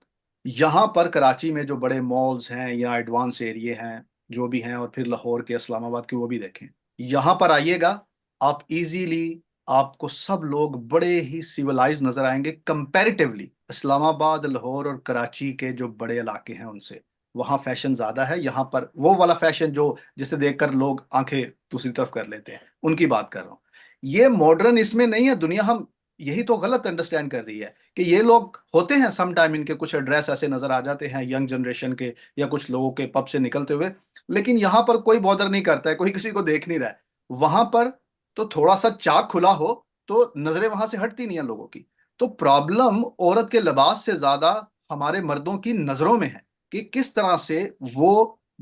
یہاں پر کراچی میں جو بڑے مالز ہیں یا ایڈوانس ایریے ہیں جو بھی ہیں، اور پھر لاہور کے، اسلام آباد کے، وہ بھی دیکھیں. یہاں پر آئیے گا آپ ایزیلی، آپ کو سب لوگ بڑے ہی سیولائز نظر آئیں گے کمپیریٹیولی اسلام آباد، لاہور اور کراچی کے جو بڑے علاقے ہیں ان سے. وہاں فیشن زیادہ ہے، یہاں پر وہ والا فیشن جو جسے دیکھ کر لوگ آنکھیں دوسری طرف کر لیتے ہیں، ان کی بات کر رہا ہوں. یہ ماڈرن اس میں نہیں ہے دنیا. ہم یہی تو غلط انڈرسٹینڈ کر رہی ہے کہ یہ لوگ ہوتے ہیں سم ٹائم، ان کے کچھ ایڈریس ایسے نظر آ جاتے ہیں ینگ جنریشن کے یا کچھ لوگوں کے پب سے نکلتے ہوئے، لیکن یہاں پر کوئی بودر نہیں کرتا ہے، کوئی کسی کو دیکھ نہیں رہا ہے. وہاں پر تو تھوڑا سا چاک کھلا ہو تو نظریں وہاں سے ہٹتی نہیں ہیں لوگوں کی. تو پرابلم عورت کے لباس سے زیادہ ہمارے مردوں کی نظروں میں ہے کہ کس طرح سے وہ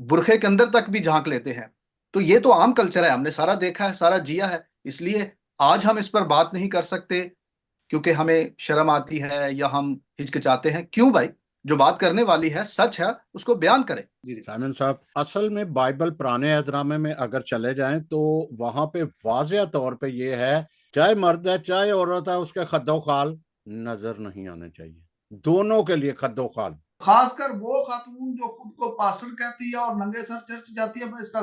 برقعے کے اندر تک بھی جھانک لیتے ہیں. تو یہ تو عام کلچر ہے، ہم نے سارا دیکھا ہے، سارا جیا ہے. اس لیے آج ہم اس پر بات نہیں کر سکتے کیونکہ ہمیں شرم آتی ہے یا ہم ہچکچاتے ہیں. کیوں بھائی؟ جو بات کرنے والی ہے، سچ ہے، اس کو بیان کریں. سائمن صاحب، اصل میں بائبل پرانے عہد نامے میں اگر چلے جائیں تو وہاں پہ واضح طور پہ یہ ہے، چاہے مرد ہے چاہے عورت ہے، اس کے خد و خال نظر نہیں آنے چاہیے. دونوں کے لیے خد و خال. خاص کر وہ خاتون جو خود کو پاسٹر کہتی ہے اور ننگے سر چرچ جاتی ہے، میں اس کا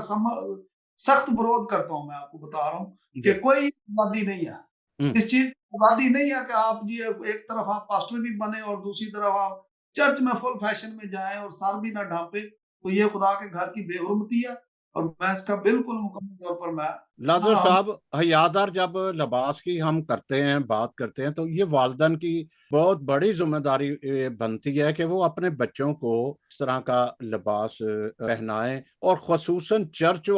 سخت برود کرتا ہوں. میں آپ کو بتا رہا ہوں کہ کوئی آزادی نہیں ہے، اس چیز کی آزادی نہیں ہے کہ آپ جی ایک طرف آپ پاسٹر بھی بنے اور دوسری طرف آپ چرچ میں فل فیشن میں جائیں اور سر بھی نہ ڈھانپے. تو یہ خدا کے گھر کی بے حرمتی ہے، اور میں اس کا بالکل مکمل طور پر میں ناظر صاحب، حیادار جب لباس کی ہم کرتے ہیں، بات کرتے ہیں، تو یہ والدین کی بہت بڑی ذمہ داری بنتی ہے کہ وہ اپنے بچوں کو اس طرح کا لباس پہنائیں، اور خصوصاً چرچ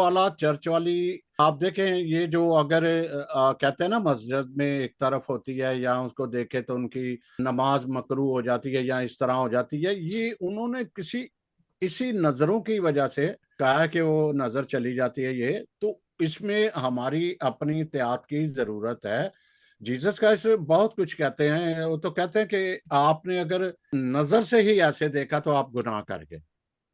والی. آپ دیکھیں یہ جو اگر کہتے ہیں نا مسجد میں ایک طرف ہوتی ہے، یا اس کو دیکھے تو ان کی نماز مکروہ ہو جاتی ہے یا اس طرح ہو جاتی ہے، یہ انہوں نے اسی نظروں کی وجہ سے کہا کہ وہ نظر چلی جاتی ہے. یہ تو اس میں ہماری اپنی احتیاط کی ضرورت ہے. جیسس کا اس بہت کچھ کہتے ہیں. وہ تو کہتے ہیں کہ آپ نے اگر نظر سے ہی ایسے دیکھا تو آپ گناہ کر گئے.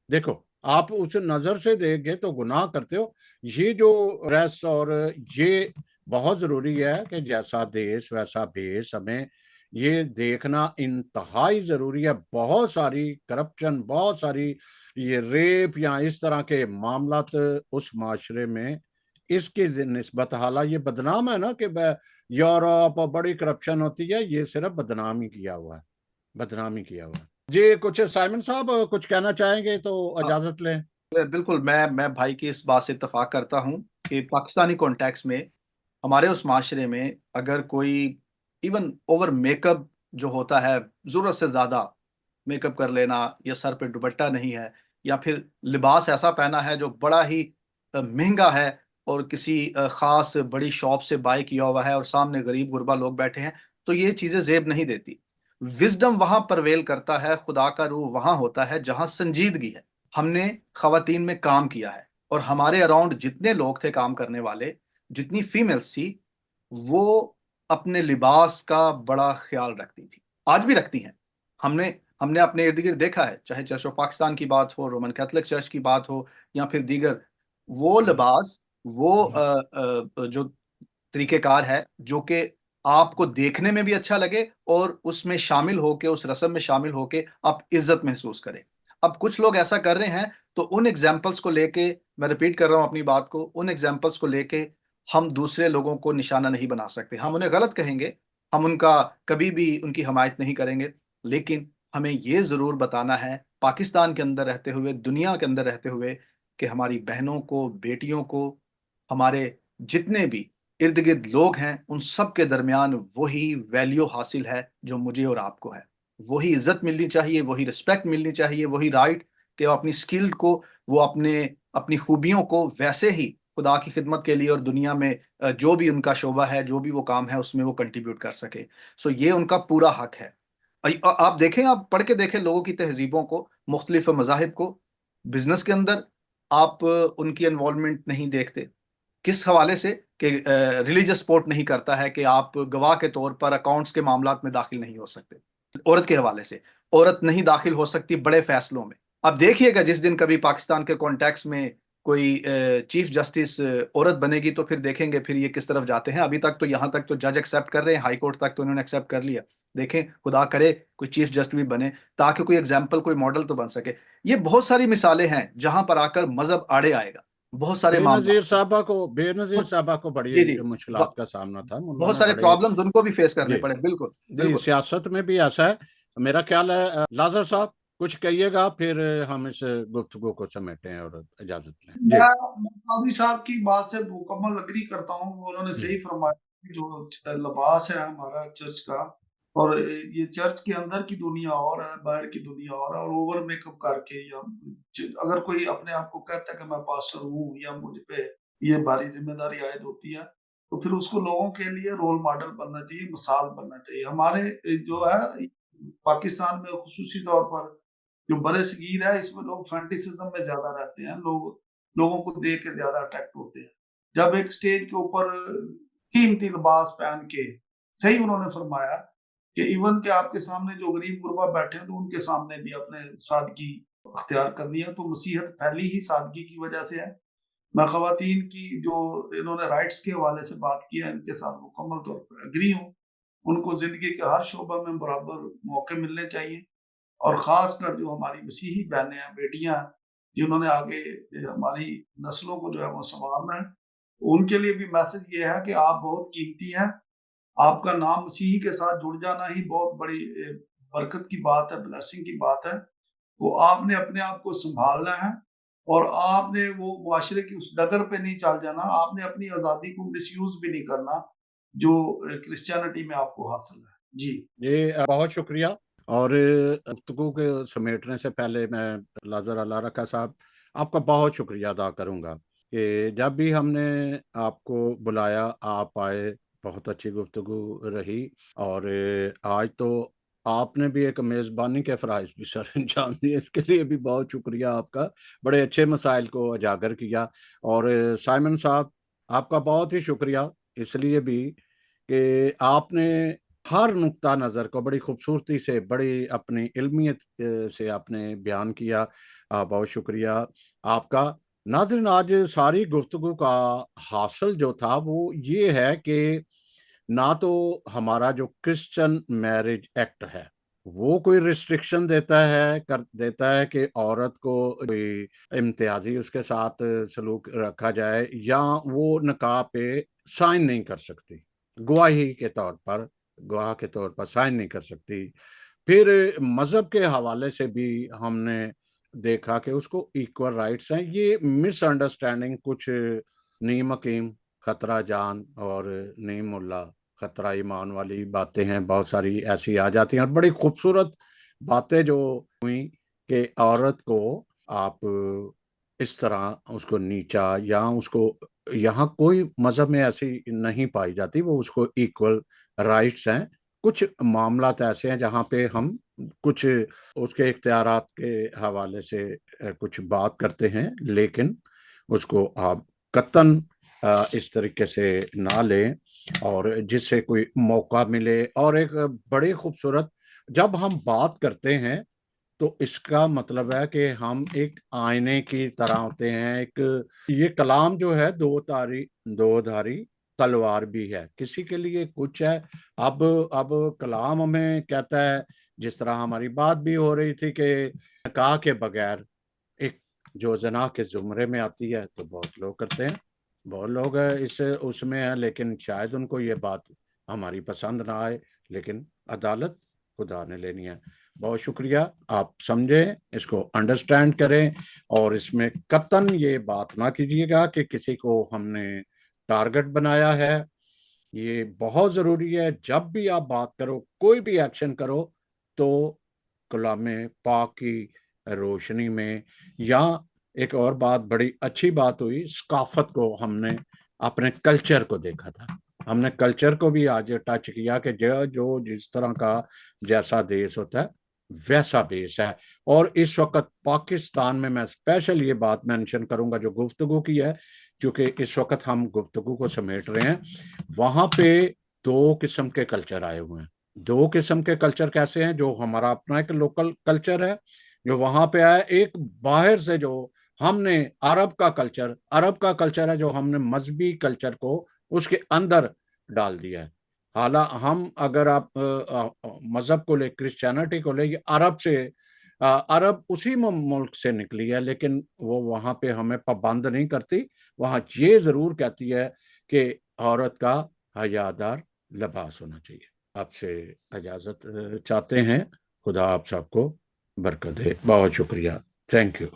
دیکھو، آپ اس نظر سے دیکھ گئے تو گناہ کرتے ہو. یہ جو ریس اور یہ بہت ضروری ہے کہ جیسا دیش ویسا بیس، ہمیں یہ دیکھنا انتہائی ضروری ہے. بہت ساری کرپشن، بہت ساری یہ ریپ یا اس طرح کے معاملات اس معاشرے میں اس کی نسبت، حالانکہ یہ بدنام ہے نا کہ یورپ بڑی کرپشن ہوتی ہے، یہ صرف بدنامی کیا ہوا ہے. جی کچھ سائمن صاحب کچھ کہنا چاہیں گے تو اجازت لیں. بالکل، میں بھائی کی اس بات سے اتفاق کرتا ہوں کہ پاکستانی کانٹیکس میں، ہمارے اس معاشرے میں، اگر کوئی ایون اوور میک اپ جو ہوتا ہے، ضرورت سے زیادہ میک اپ کر لینا، یا سر پہ دوپٹہ نہیں ہے، یا پھر لباس ایسا پہنا ہے جو بڑا ہی مہنگا ہے اور کسی خاص بڑی شاپ سے بائی کیا ہوا ہے، اور سامنے غریب غربا لوگ بیٹھے ہیں، تو یہ چیزیں زیب نہیں دیتی. وزڈم وہاں پرویل کرتا ہے، خدا کا روح وہاں ہوتا ہے جہاں سنجیدگی ہے. ہم نے خواتین میں کام کیا ہے، اور ہمارے اراؤنڈ جتنے لوگ تھے کام کرنے والے، جتنی فیمیلز تھی، وہ اپنے لباس کا بڑا خیال رکھتی تھی، آج بھی رکھتی ہیں. ہم نے اپنے ارد گرد دیکھا ہے، چاہے چرچ آف پاکستان کی بات ہو، رومن کیتھولک چرچ کی بات ہو، یا پھر دیگر، وہ لباس، وہ جو طریقہ کار ہے جو کہ آپ کو دیکھنے میں بھی اچھا لگے، اور اس میں شامل ہو کے، اس رسم میں شامل ہو کے آپ عزت محسوس کریں. اب کچھ لوگ ایسا کر رہے ہیں، تو ان ایگزامپلس کو لے کے، میں ریپیٹ کر رہا ہوں اپنی بات کو، ان ایگزامپلس کو لے کے ہم دوسرے لوگوں کو نشانہ نہیں بنا سکتے. ہم انہیں غلط کہیں گے، ہم ان کا کبھی بھی ان کی حمایت نہیں کریں گے، لیکن ہمیں یہ ضرور بتانا ہے پاکستان کے اندر رہتے ہوئے، دنیا کے اندر رہتے ہوئے، کہ ہماری بہنوں کو، بیٹیوں کو، ہمارے جتنے بھی ارد گرد لوگ ہیں، ان سب کے درمیان وہی ویلیو حاصل ہے جو مجھے اور آپ کو ہے. وہی عزت ملنی چاہیے، وہی رسپیکٹ ملنی چاہیے، وہی رائٹ کہ وہ اپنی سکل کو، وہ اپنی خوبیوں کو ویسے ہی خدا کی خدمت کے لیے اور دنیا میں جو بھی ان کا شعبہ ہے، جو بھی وہ کام ہے، اس میں وہ کنٹریبیوٹ کر سکے. سو یہ ان کا پورا حق ہے. آپ دیکھیں، آپ پڑھ کے دیکھیں لوگوں کی تہذیبوں کو، مختلف مذاہب کو. بزنس کے اندر آپ ان کی انوالومنٹ نہیں دیکھتے. کس حوالے سے؟ کہ ریلیجس سپورٹ نہیں کرتا ہے کہ آپ گواہ کے طور پر اکاؤنٹس کے معاملات میں داخل نہیں ہو سکتے. عورت کے حوالے سے، عورت نہیں داخل ہو سکتی بڑے فیصلوں میں. اب دیکھیے گا جس دن کبھی پاکستان کے کانٹیکس میں کوئی چیف جسٹس عورت بنے گی تو پھر دیکھیں گے پھر یہ کس طرف جاتے ہیں. ابھی تک تو یہاں تک تو جج ایکسیپٹ کر رہے ہیں, ہائی کورٹ تک تو انہوں نے ایکسیپٹ کر لیا. دیکھیں خدا کرے کوئی چیف جسٹس بھی بنے تاکہ کوئی ایگزامپل کوئی ماڈل تو بن سکے. یہ بہت ساری مثالیں ہیں جہاں پر آ کر مذہب آڑے آئے گا. بہت سارے بے نظیر صاحبہ کو بڑی جی جی مشکلات کا سامنا تھا, بہت سارے پرابلمز ان کو بھی فیس کرنے جی پڑے. بالکل نہیں, بالکل. سیاست میں بھی ایسا ہے. میرا خیال ہے لازر صاحب کچھ کہیے گا, پھر ہم اس گفتگو کو سمیٹیں اور اجازت لیں. جی میں قاضی صاحب کی بات سے مکمل اگری کرتا ہوں. وہ انہوں نے صحیح فرمایا کہ جو لباس ہے ہمارا چرچ کا, اور یہ چرچ کے اندر کی دنیا اور ہے, باہر کی دنیا اور اوور میک اپ کر کے, یا اگر کوئی اپنے آپ کو کہتا ہے کہ میں پاسٹر ہوں یا مجھ پہ یہ بھاری ذمہ داری عائد ہوتی ہے, تو پھر اس کو لوگوں کے لیے رول ماڈل بننا چاہیے, مثال بننا چاہیے. ہمارے جو ہے پاکستان میں خصوصی طور پر جو برے صغیر ہے, اس میں لوگ فینٹیسزم میں زیادہ رہتے ہیں, لوگوں کو دیکھ کے زیادہ اٹریکٹ ہوتے ہیں. جب ایک سٹیج کے اوپر قیمتی لباس پہن کے, صحیح انہوں نے فرمایا کہ ایون کہ آپ کے سامنے جو غریب غربا بیٹھے ہیں تو ان کے سامنے بھی اپنے سادگی اختیار کرنی ہے. تو مسیحیت پھیلی ہی سادگی کی وجہ سے ہے. میں خواتین کی جو انہوں نے رائٹس کے حوالے سے بات کی ہے, ان کے ساتھ مکمل طور پر اگری ہوں. ان کو زندگی کے ہر شعبہ میں برابر موقع ملنے چاہیے, اور خاص کر جو ہماری مسیحی بہنیں ہیں, بیٹیاں ہیں, جنہوں نے آگے ہماری نسلوں کو جو ہے وہ سنوارنا ہے, ان کے لیے بھی میسج یہ ہے کہ آپ بہت قیمتی ہیں. آپ کا نام مسیحی کے ساتھ جڑ جانا ہی بہت بڑی برکت کی بات ہے, بلیسنگ کی بات ہے. وہ آپ نے اپنے آپ کو سنبھالنا ہے, اور آپ نے وہ معاشرے کی اس ڈگر پہ نہیں چل جانا. آپ نے اپنی آزادی کو مس یوز بھی نہیں کرنا جو کرسچینٹی میں آپ کو حاصل ہے. جی بہت شکریہ. اور گفتگو کے سمیٹنے سے پہلے میں لازر اللہ رکھا صاحب آپ کا بہت شکریہ ادا کروں گا کہ جب بھی ہم نے آپ کو بلایا آپ آئے, بہت اچھی گفتگو رہی. اور آج تو آپ نے بھی ایک میزبانی کے فرائض بھی سر انجام دیے, اس کے لیے بھی بہت شکریہ آپ کا. بڑے اچھے مسائل کو اجاگر کیا. اور سائمن صاحب آپ کا بہت ہی شکریہ اس لیے بھی کہ آپ نے ہر نقطہ نظر کو بڑی خوبصورتی سے, بڑی اپنی علمیت سے آپ نے بیان کیا. بہت شکریہ آپ کا. ناظرین, آج ساری گفتگو کا حاصل جو تھا وہ یہ ہے کہ نہ تو ہمارا جو کرسچن میرج ایکٹ ہے وہ کوئی ریسٹرکشن دیتا ہے کہ عورت کو کوئی امتیازی اس کے ساتھ سلوک رکھا جائے, یا وہ نکاح پہ سائن نہیں کر سکتی, گواہ کے طور پر سائن نہیں کر سکتی. پھر مذہب کے حوالے سے بھی ہم نے دیکھا کہ اس کو ایکول رائٹس ہیں. یہ مس انڈرسٹینڈنگ کچھ نیم حکیم خطرہ جان اور نیم اللہ خطرہ ایمان والی باتیں ہیں, بہت ساری ایسی آ جاتی ہیں. اور بڑی خوبصورت باتیں جو ہوئی کہ عورت کو آپ اس طرح اس کو نیچا, یا اس کو یہاں کوئی مذہب میں ایسی نہیں پائی جاتی, وہ اس کو ایکول رائٹس ہیں. کچھ معاملات ایسے ہیں جہاں پہ ہم کچھ اس کے اختیارات کے حوالے سے کچھ بات کرتے ہیں, لیکن اس کو آپ قطعاً اس طریقے سے نہ لیں, اور جس سے کوئی موقع ملے. اور ایک بڑی خوبصورت, جب ہم بات کرتے ہیں تو اس کا مطلب ہے کہ ہم ایک آئینے کی طرح ہوتے ہیں. یہ کلام جو ہے دو دھاری تلوار بھی ہے. کسی کے لیے کچھ ہے. اب کلام ہمیں کہتا ہے, جس طرح ہماری بات بھی ہو رہی تھی کہ نکاح کے بغیر ایک جو زنا کے زمرے میں آتی ہے تو بہت لوگ کرتے ہیں, بہت لوگ اس میں ہیں, لیکن شاید ان کو یہ بات ہماری پسند نہ آئے, لیکن عدالت خدا نے لینی ہے. بہت شکریہ. آپ سمجھیں, اس کو انڈرسٹینڈ کریں, اور اس میں قطعاً یہ بات نہ کیجیے گا کہ کسی کو ہم نے ٹارگٹ بنایا ہے. یہ بہت ضروری ہے, جب بھی آپ بات کرو, کوئی بھی ایکشن کرو, تو کلام پاک کی روشنی میں. یا ایک اور بات, بڑی اچھی بات ہوئی, ثقافت کو ہم نے اپنے کلچر کو دیکھا تھا. ہم نے کلچر کو بھی آج ٹچ کیا کہ جو جس طرح کا جیسا دیش ہوتا ہے ویسا دیش ہے. اور اس وقت پاکستان میں اسپیشل یہ بات مینشن کروں گا جو گفتگو کی ہے, کیونکہ اس وقت ہم گفتگو کو سمیٹ رہے ہیں. وہاں پہ دو قسم کے کلچر آئے ہوئے ہیں. دو قسم کے کلچر کیسے ہیں؟ جو ہمارا اپنا ایک لوکل کلچر ہے جو وہاں پہ آیا, ایک باہر سے جو ہم نے عرب کا کلچر ہے جو ہم نے مذہبی کلچر کو اس کے اندر ڈال دیا ہے. حالانکہ ہم اگر آپ مذہب کو لے کرسچینٹی کو لے عرب اسی ملک سے نکلی ہے، لیکن وہ وہاں پہ ہمیں پابند نہیں کرتی. وہاں یہ ضرور کہتی ہے کہ عورت کا حیادار لباس ہونا چاہیے. آپ سے اجازت چاہتے ہیں. خدا آپ سب کو برکت دے. بہت شکریہ. Thank you.